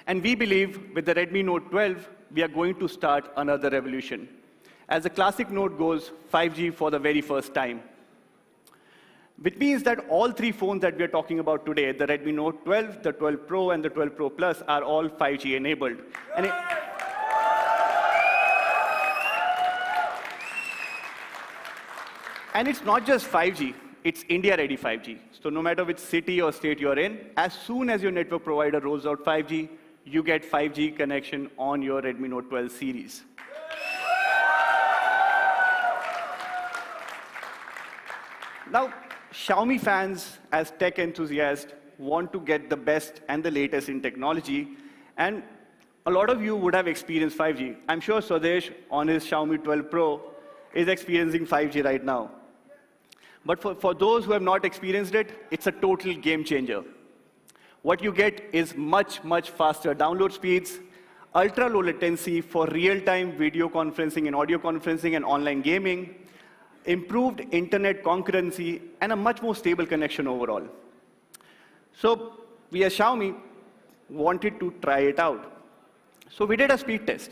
And we believe with the Redmi Note 12, we are going to start another revolution. As the classic Note goes, 5G for the very first time. Which means that all 3 phones that we are talking about today, the Redmi Note 12, the 12 Pro, and the 12 Pro Plus, are all 5G enabled. And it's not just 5G, it's India-ready 5G. So no matter which city or state you're in, as soon as your network provider rolls out 5G, you get 5G connection on your Redmi Note 12 series. Now, Xiaomi fans, as tech enthusiasts, want to get the best and the latest in technology, and a lot of you would have experienced 5G. I'm sure Swadesh, on his Xiaomi 12 Pro, is experiencing 5G right now. But for those who have not experienced it, it's a total game changer. What you get is much, much faster download speeds, ultra-low latency for real-time video conferencing and audio conferencing and online gaming, improved internet concurrency, and a much more stable connection overall. So we as Xiaomi wanted to try it out. So we did a speed test.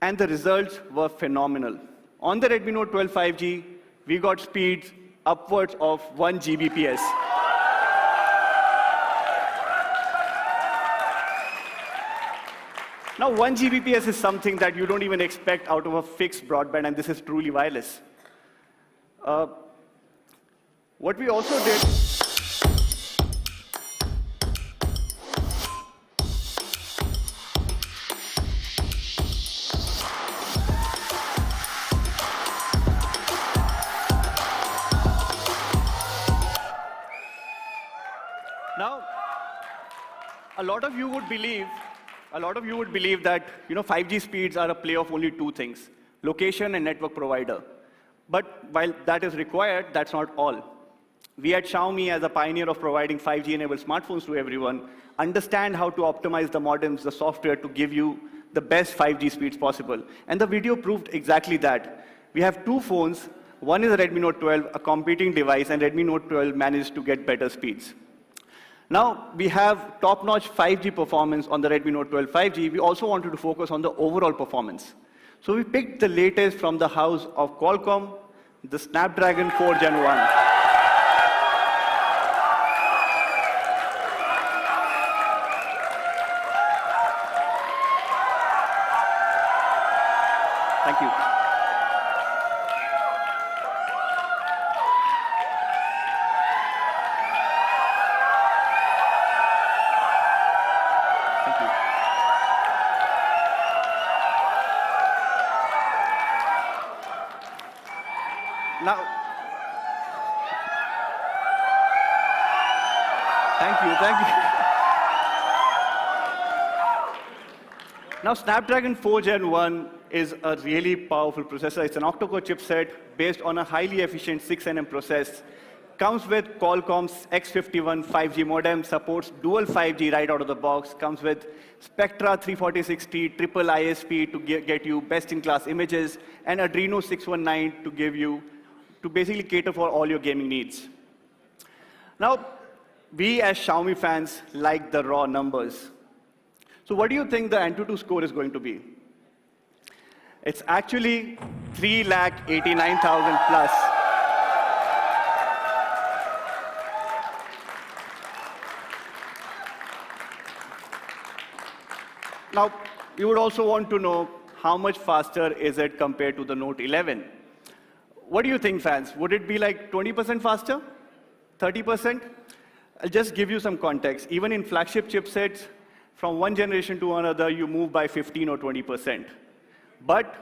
And the results were phenomenal. On the Redmi Note 12 5G, we got speeds upwards of 1 Gbps. Now, 1 Gbps is something that you don't even expect out of a fixed broadband, and this is truly wireless. What we also did a lot of you would believe, that 5G speeds are a play of only two things: location and network provider. But while that is required, that's not all. We at Xiaomi, as a pioneer of providing 5G-enabled smartphones to everyone, understand how to optimize the modems, the software, to give you the best 5G speeds possible. And the video proved exactly that. We have two phones. One is a Redmi Note 12, a competing device, and Redmi Note 12 managed to get better speeds. Now, we have top-notch 5G performance on the Redmi Note 12 5G. We also wanted to focus on the overall performance. So we picked the latest from the house of Qualcomm, the Snapdragon 4 Gen 1. Thank you. Thank you. Now, thank you. Now, Snapdragon 4 Gen 1 is a really powerful processor. It's an octa-core chipset based on a highly efficient 6nm process. Comes with Qualcomm's X51 5G modem, supports dual 5G right out of the box, comes with Spectra 34060 triple ISP to get you best-in-class images, and Adreno 619 to basically cater for all your gaming needs. Now, we as Xiaomi fans like the raw numbers. So what do you think the Antutu score is going to be? It's actually 3,89,000 plus. Now, you would also want to know how much faster is it compared to the Note 11. What do you think, fans? Would it be like 20% faster? 30%? I'll just give you some context. Even in flagship chipsets, from one generation to another, you move by 15 or 20%. But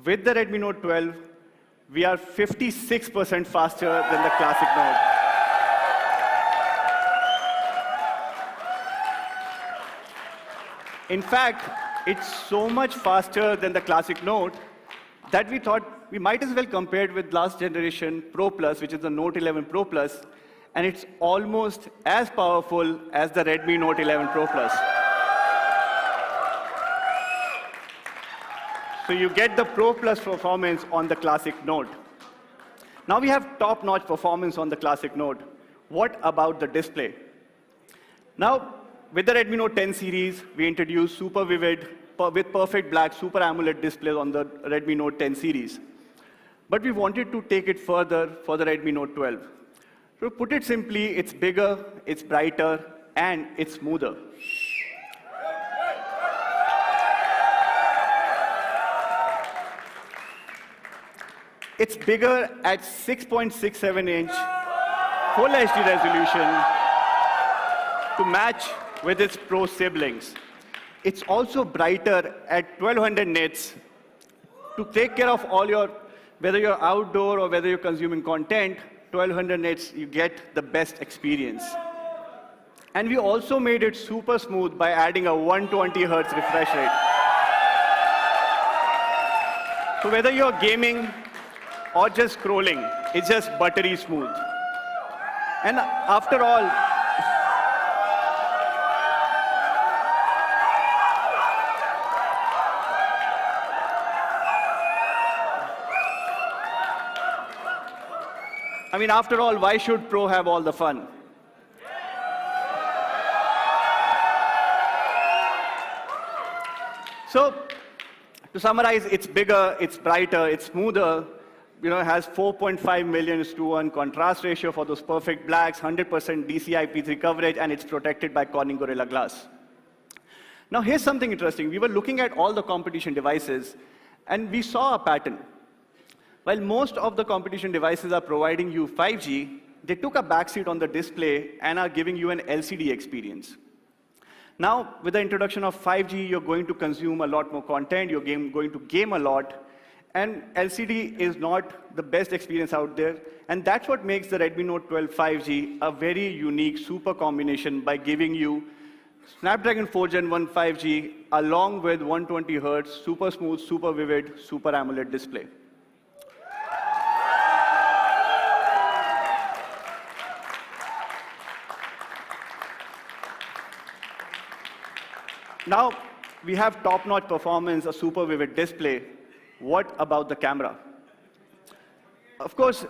with the Redmi Note 12, we are 56% faster than the classic Note. In fact, it's so much faster than the classic Note that we thought we might as well compare it with last generation Pro Plus, which is the Note 11 Pro Plus, and it's almost as powerful as the Redmi Note 11 Pro Plus. So you get the Pro Plus performance on the classic Note. Now we have top-notch performance on the classic Note. What about the display? Now, with the Redmi Note 10 series, we introduced super vivid, with perfect black Super AMOLED displays on the Redmi Note 10 series. But we wanted to take it further for the Redmi Note 12. To put it simply, it's bigger, it's brighter, and it's smoother. It's bigger at 6.67-inch Full HD resolution to match with its Pro siblings. It's also brighter at 1200 nits to take care of all your, whether you're outdoor or whether you're consuming content, 1200 nits, you get the best experience. And we also made it super smooth by adding a 120 Hertz refresh rate. So whether you're gaming or just scrolling, it's just buttery smooth. And after all, why should Pro have all the fun? So, to summarize, it's bigger, it's brighter, it's smoother, it has 4.5 million:1 contrast ratio for those perfect blacks, 100% DCI-P3 coverage, and it's protected by Corning Gorilla Glass. Now, here's something interesting. We were looking at all the competition devices, and we saw a pattern. While most of the competition devices are providing you 5G, they took a backseat on the display and are giving you an LCD experience. Now, with the introduction of 5G, you're going to consume a lot more content, you're going to game a lot, and LCD is not the best experience out there, and that's what makes the Redmi Note 12 5G a very unique super combination by giving you Snapdragon 4 Gen 1 5G, along with 120 Hertz, super smooth, super vivid, super AMOLED display. Now, we have top-notch performance, a super vivid display. What about the camera? Of course,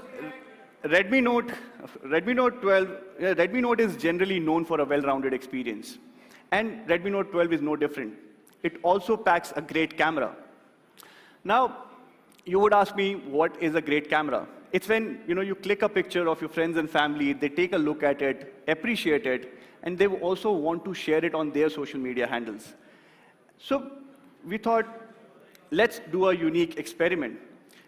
Redmi Note 12, Redmi Note is generally known for a well-rounded experience. And Redmi Note 12 is no different. It also packs a great camera. Now, you would ask me, what is a great camera? It's when you click a picture of your friends and family, they take a look at it, appreciate it, and they also want to share it on their social media handles. So we thought, let's do a unique experiment.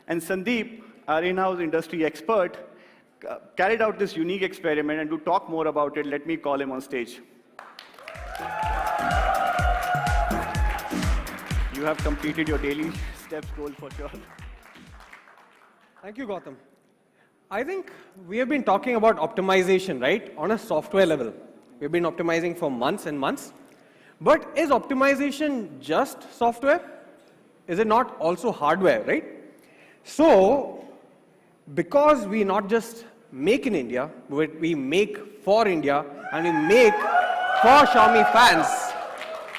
And Sandeep, our in-house industry expert, carried out this unique experiment, and to talk more about it, let me call him on stage. You have completed your daily steps goal for sure. Thank you, Gautam. I think we have been talking about optimization, right, on a software level. We've been optimizing for months and months. But is optimization just software? Is it not also hardware, right? So, because we not just make in India, but we make for India, and we make for Xiaomi fans,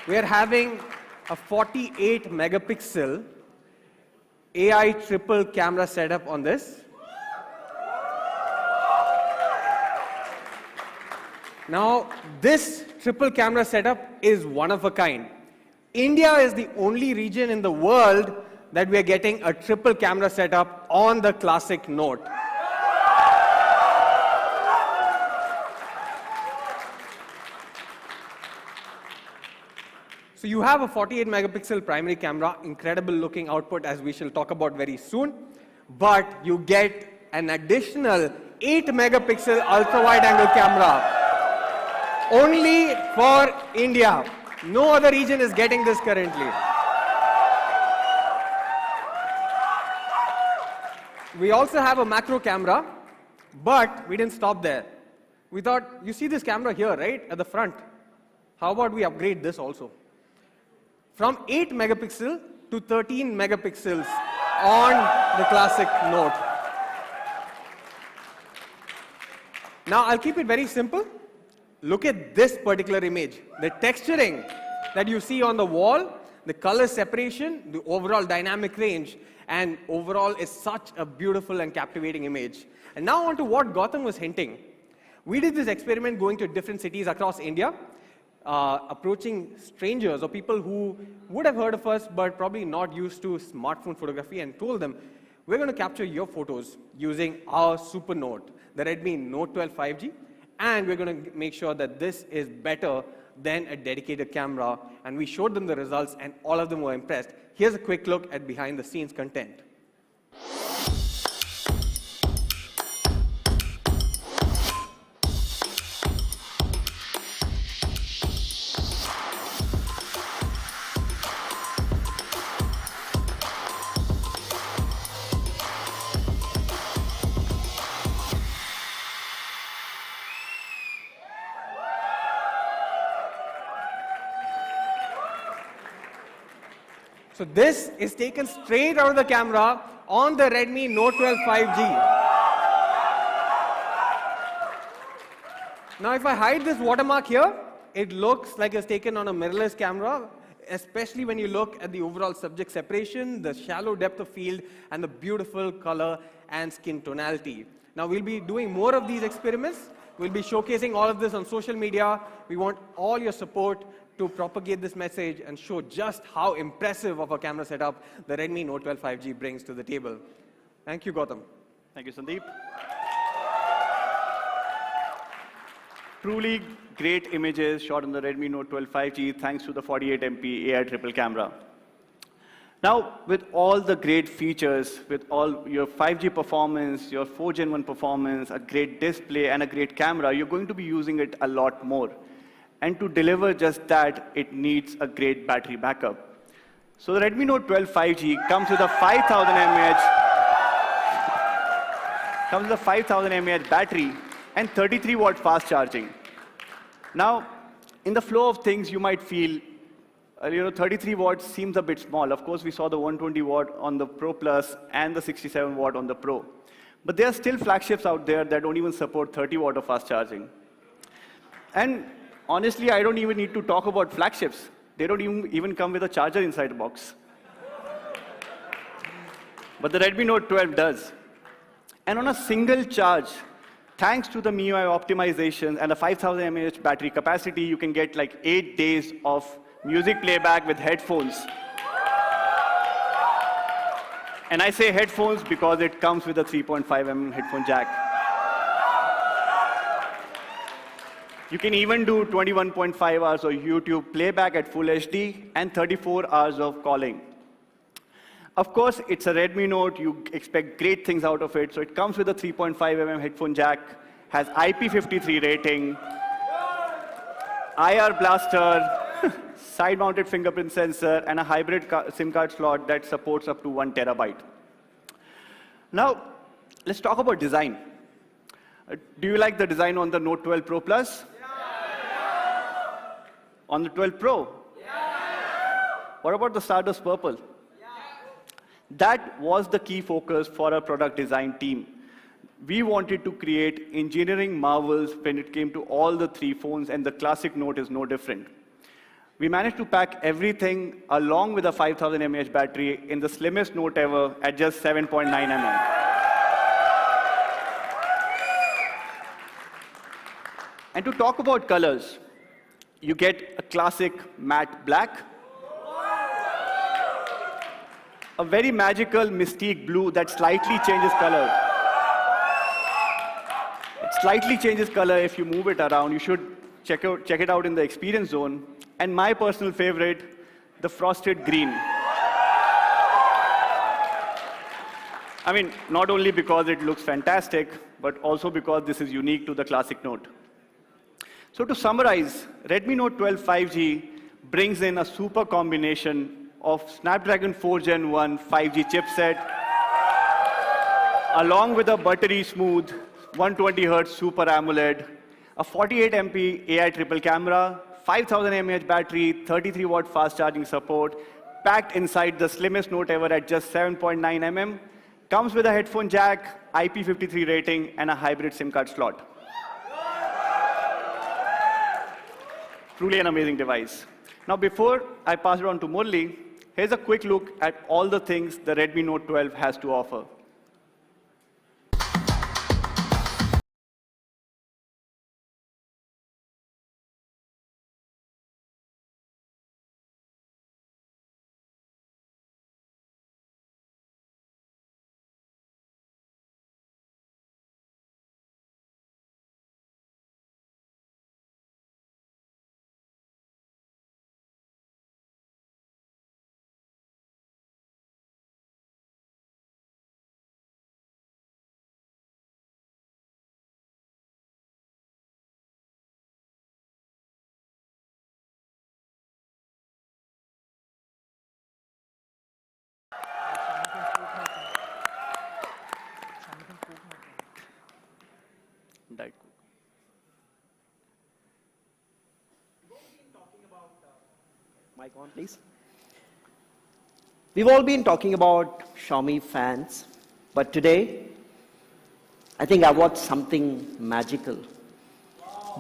we are having a 48 megapixel AI triple camera setup on this. Now, this triple camera setup is one of a kind. India is the only region in the world that we are getting a triple camera setup on the classic Note. So you have a 48 megapixel primary camera, incredible looking output as we shall talk about very soon, but you get an additional 8 megapixel ultra wide angle camera. Only for India. No other region is getting this currently. We also have a macro camera, but we didn't stop there. We thought, you see this camera here, right, at the front? How about we upgrade this also? From 8 megapixel to 13 megapixels on the classic Note. Now, I'll keep it very simple. Look at this particular image. The texturing that you see on the wall, the color separation, the overall dynamic range, and overall is such a beautiful and captivating image. And now on to what Gautam was hinting. We did this experiment going to different cities across India, approaching strangers or people who would have heard of us but probably not used to smartphone photography, and told them, we're going to capture your photos using our Super Note, the Redmi Note 12 5G. And we're going to make sure that this is better than a dedicated camera. And we showed them the results, and all of them were impressed. Here's a quick look at behind-the-scenes content. So this is taken straight out of the camera on the Redmi Note 12 5G. Now if I hide this watermark here, it looks like it's taken on a mirrorless camera, especially when you look at the overall subject separation, the shallow depth of field, and the beautiful color and skin tonality. Now we'll be doing more of these experiments. We'll be showcasing all of this on social media. We want all your support to propagate this message and show just how impressive of a camera setup the Redmi Note 12 5G brings to the table. Thank you, Gautam. Thank you, Sandeep. Truly great images shot on the Redmi Note 12 5G thanks to the 48 MP AI triple camera. Now, with all the great features, with all your 5G performance, your 4 Gen 1 performance, a great display, and a great camera, you're going to be using it a lot more. And to deliver just that, it needs a great battery backup. So the Redmi Note 12 5G comes with a 5,000 mAh battery and 33-watt fast charging. Now, in the flow of things, you might feel, 33 watts seems a bit small. Of course, we saw the 120 watt on the Pro Plus and the 67 watt on the Pro. But there are still flagships out there that don't even support 30 watt of fast charging. And honestly, I don't even need to talk about flagships. They don't even come with a charger inside the box. But the Redmi Note 12 does. And on a single charge, thanks to the MIUI optimization and a 5000 mAh battery capacity, you can get like 8 days of music playback with headphones. And I say headphones because it comes with a 3.5mm headphone jack. You can even do 21.5 hours of YouTube playback at full HD and 34 hours of calling. Of course, it's a Redmi Note. You expect great things out of it. So it comes with a 3.5mm headphone jack, has IP53 rating, IR blaster, side-mounted fingerprint sensor, and a hybrid SIM card slot that supports up to 1 terabyte. Now, let's talk about design. Do you like the design on the Note 12 Pro Plus? Yeah. On the 12 Pro? Yeah. What about the Stardust Purple? Yeah. That was the key focus for our product design team. We wanted to create engineering marvels when it came to all the three phones, and the classic Note is no different. We managed to pack everything along with a 5000 mAh battery in the slimmest Note ever at just 7.9 mm. And to talk about colors, you get a classic matte black, a very magical mystique blue that slightly changes color. It slightly changes color if you move it around. You should check it out in the experience zone. And my personal favorite, the frosted green. I mean, not only because it looks fantastic, but also because this is unique to the classic Note. So to summarize, Redmi Note 12 5G brings in a super combination of Snapdragon 4 Gen 1 5G chipset, along with a buttery smooth 120 Hz Super AMOLED, a 48 MP AI triple camera, 5000 mAh battery, 33 watt fast charging support, packed inside the slimmest Note ever at just 7.9 mm, comes with a headphone jack, IP53 rating, and a hybrid SIM card slot. Truly an amazing device. Now, before I pass it on to Murli, here's a quick look at all the things the Redmi Note 12 has to offer. Diet Coke. Mic on, please. We've all been talking about Xiaomi fans, but today, I think I watched something magical.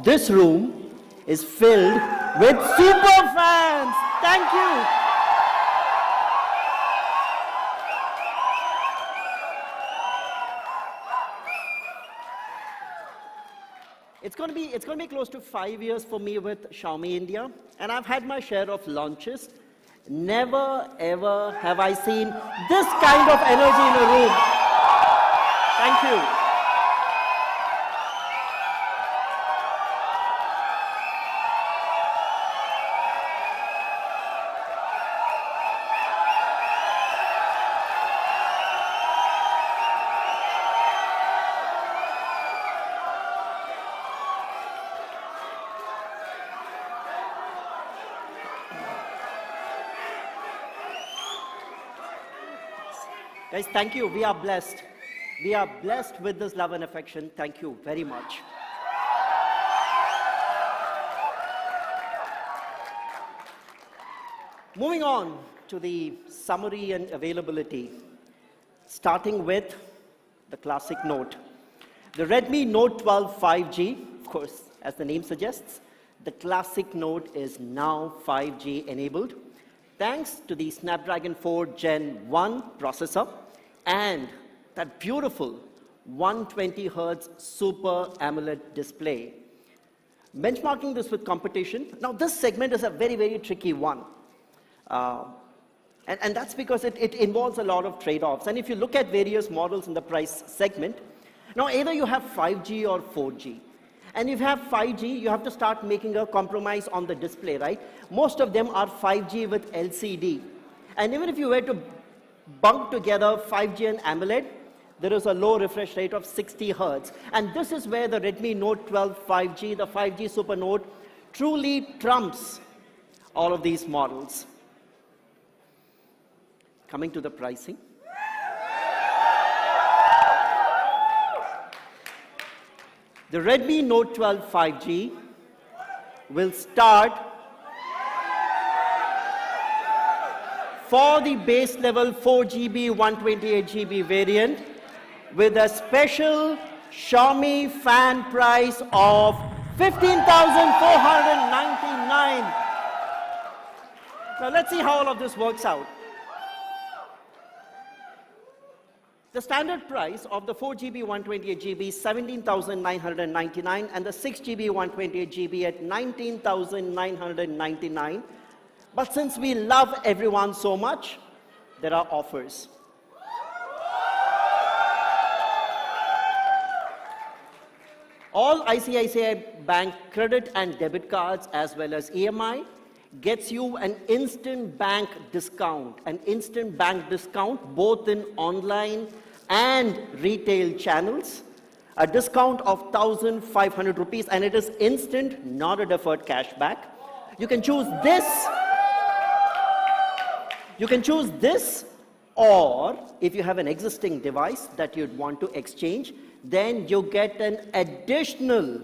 This room is filled with super fans. Thank you. It's going to be close to 5 years for me with Xiaomi India, and I've had my share of launches. Never ever have I seen this kind of energy in a room. Thank you. Guys, thank you. We are blessed. We are blessed with this love and affection. Thank you very much. Moving on to the summary and availability, starting with the classic Note. The Redmi Note 12 5G, of course, as the name suggests, the classic Note is now 5G enabled, thanks to the Snapdragon 4 Gen 1 processor and that beautiful 120 Hz Super AMOLED display. Benchmarking this with competition, now this segment is a very, very tricky one. And that's because it involves a lot of trade-offs. And if you look at various models in the price segment, now either you have 5G or 4G. And if you have 5G, you have to start making a compromise on the display, right? Most of them are 5G with LCD. And even if you were to bunk together 5G and AMOLED, there is a low refresh rate of 60 Hz. And this is where the Redmi Note 12 5G, the 5G Super Note, truly trumps all of these models. Coming to the pricing. The Redmi Note 12 5G will start for the base level 4GB 128GB variant with a special Xiaomi fan price of 15,499. Now let's see how all of this works out. The standard price of the 4GB 128GB is 17,999 and the 6GB 128GB at 19,999. But since we love everyone so much, there are offers. All ICICI Bank credit and debit cards as well as EMI gets you an instant bank discount both in online and retail channels, a discount of 1,500 rupees, and it is instant, not a deferred cashback. You can choose this, or if you have an existing device that you'd want to exchange, then you get an additional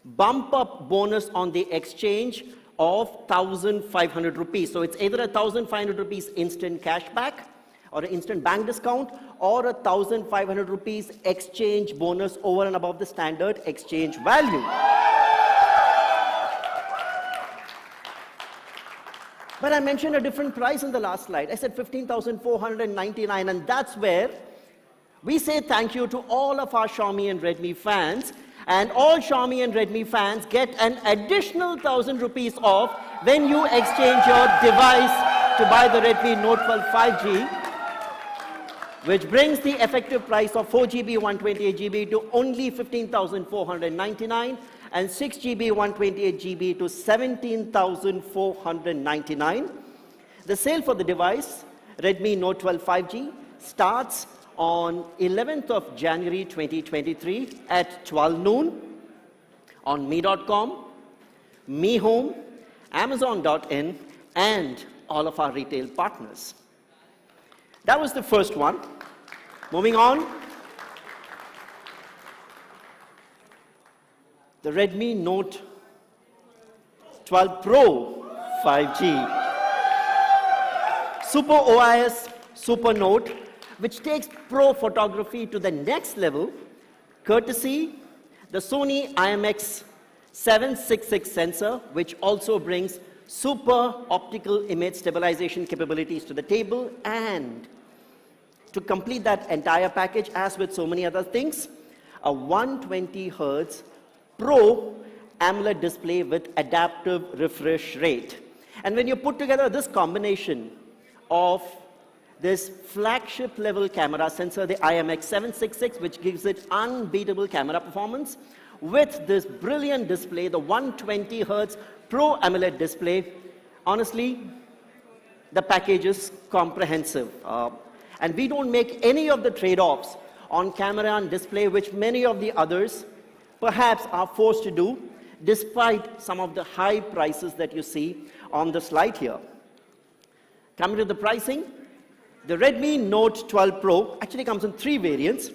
bump up bonus on the exchange of 1,500 rupees. So it's either 1,500 rupees instant cashback or an instant bank discount or 1,500 rupees exchange bonus over and above the standard exchange value. But I mentioned a different price in the last slide. I said 15,499, and that's where we say thank you to all of our Xiaomi and Redmi fans. And all Xiaomi and Redmi fans get an additional 1,000 rupees off when you exchange your device to buy the Redmi Note 12 5G, which brings the effective price of 4GB 128GB to only 15,499 and 6GB 128GB to 17,499. The sale for the device, Redmi Note 12 5G, starts on 11th of January 2023 at 12 noon on mi.com, Mi Home, Amazon.in, and all of our retail partners. That was the first one. Moving on, the Redmi Note 12 Pro 5G. Super OIS Super Note, which takes pro photography to the next level, courtesy the Sony IMX766 sensor, which also brings super optical image stabilization capabilities to the table, and to complete that entire package, as with so many other things, a 120 Hz Pro AMOLED display with adaptive refresh rate. And when you put together this combination of this flagship level camera sensor, the IMX766, which gives it unbeatable camera performance, with this brilliant display, the 120 Hz Pro AMOLED display, honestly, the package is comprehensive. And we don't make any of the trade-offs on camera and display, which many of the others perhaps are forced to do, despite some of the high prices that you see on the slide here. Coming to the pricing, the Redmi Note 12 Pro actually comes in 3 variants.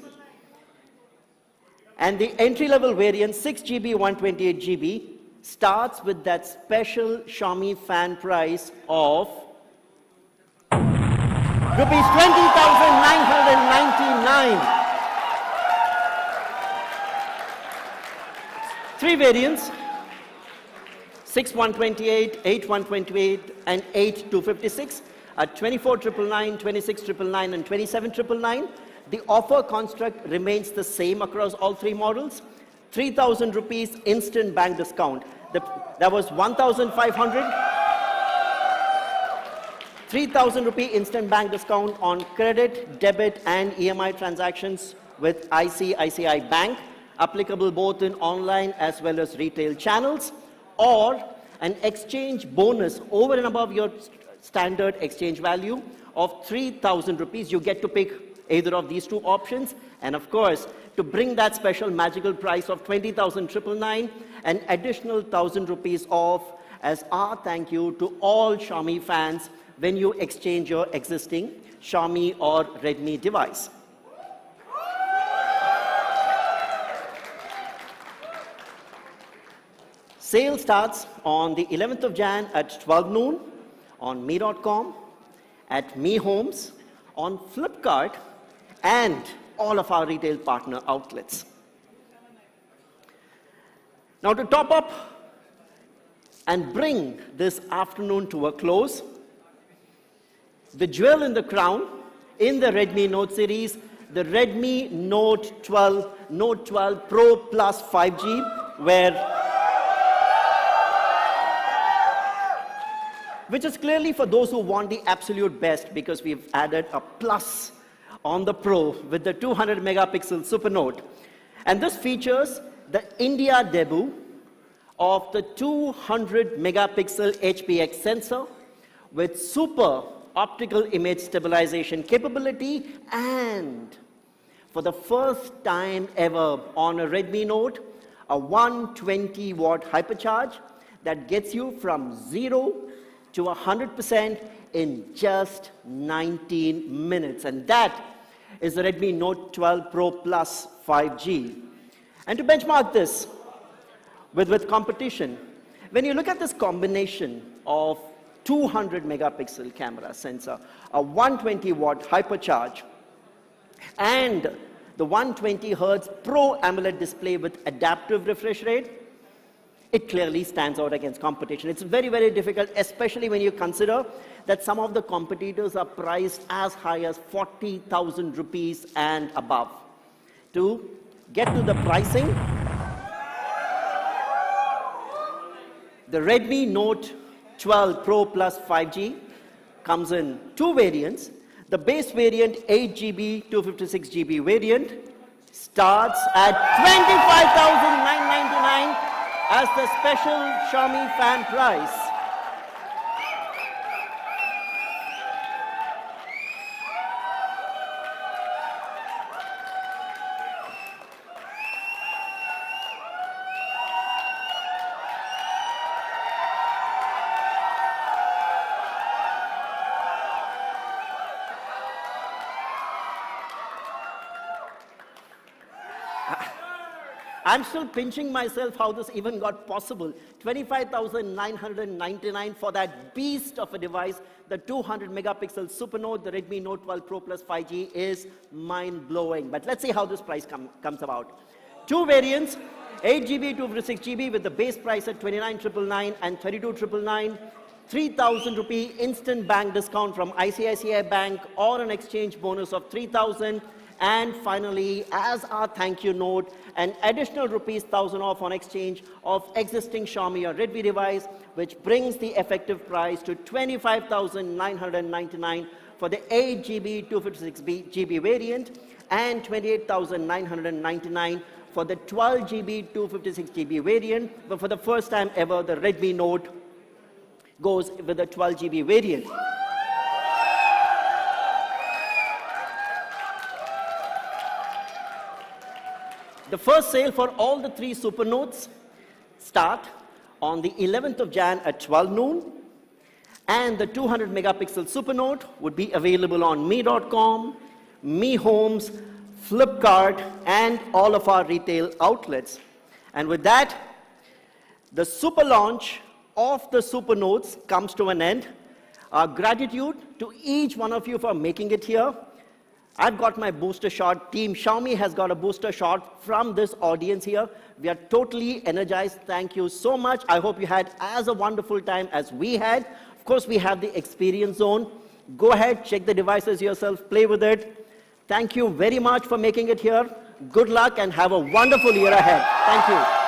And the entry-level variant, 6GB 128GB, starts with that special Xiaomi fan price of rupees 20,999. Three variants, 6,128, 8,128, and 8,256 at 24,999, 26,999, and 27,999. The offer construct remains the same across all three models. 3,000 rupees instant bank discount. That was 1,500. 3,000 rupee instant bank discount on credit, debit, and EMI transactions with ICICI Bank, applicable both in online as well as retail channels, or an exchange bonus over and above your standard exchange value of 3,000 rupees. You get to pick either of these two options, and of course, to bring that special magical price of 20,999, an additional 1,000 rupees off as our thank you to all Xiaomi fans when you exchange your existing Xiaomi or Redmi device. Sale starts on the 11th of Jan at 12 noon on mi.com, at Mi Homes, on Flipkart, and all of our retail partner outlets. Now, to top up and bring this afternoon to a close, the jewel in the crown in the Redmi Note series, the Redmi Note 12 Pro Plus 5G, which is clearly for those who want the absolute best, because we've added a plus on the Pro with the 200 megapixel Super Note. And this features the India debut of the 200 megapixel HPX sensor with super optical image stabilization capability, and for the first time ever on a Redmi Note, a 120 watt hypercharge that gets you from 0 to 100% in just 19 minutes. And that is the Redmi Note 12 Pro Plus 5G. And to benchmark this with competition, when you look at this combination of 200 megapixel camera sensor, a 120 watt hypercharge, and the 120 Hertz Pro AMOLED display with adaptive refresh rate, it clearly stands out against competition. It's very, very difficult, especially when you consider that some of the competitors are priced as high as 40,000 rupees and above. To get to the pricing, the Redmi Note 12 Pro Plus 5G comes in two variants. The base variant, 8GB, 256GB variant, starts at 25,999 as the special Xiaomi fan price. I'm still pinching myself how this even got possible. 25,999 for that beast of a device. The 200 megapixel Super Note, the Redmi Note 12 Pro Plus 5G is mind-blowing. But let's see how this price comes about. Two variants, 8GB, 256GB with the base price at 29,999 and 32,999. 3,000 rupee instant bank discount from ICICI Bank or an exchange bonus of 3,000. And finally, as our thank you note, an additional rupees 1,000 off on exchange of existing Xiaomi or Redmi device, which brings the effective price to 25,999 for the 8GB 256GB variant and 28,999 for the 12GB 256GB variant. But for the first time ever, the Redmi Note goes with the 12GB variant. The first sale for all the three Super Notes start on the 11th of Jan at 12 noon, and the 200 megapixel Super Note would be available on mi.com, Mi Homes, Flipkart, and all of our retail outlets. And with that, the super launch of the Super Notes comes to an end. Gratitude to each one of you for making it here. I've got my booster shot. Team Xiaomi has got a booster shot from this audience here. We are totally energized. Thank you so much. I hope you had as a wonderful time as we had. Of course, we have the experience zone. Go ahead, check the devices yourself, play with it. Thank you very much for making it here. Good luck and have a wonderful year ahead. Thank you.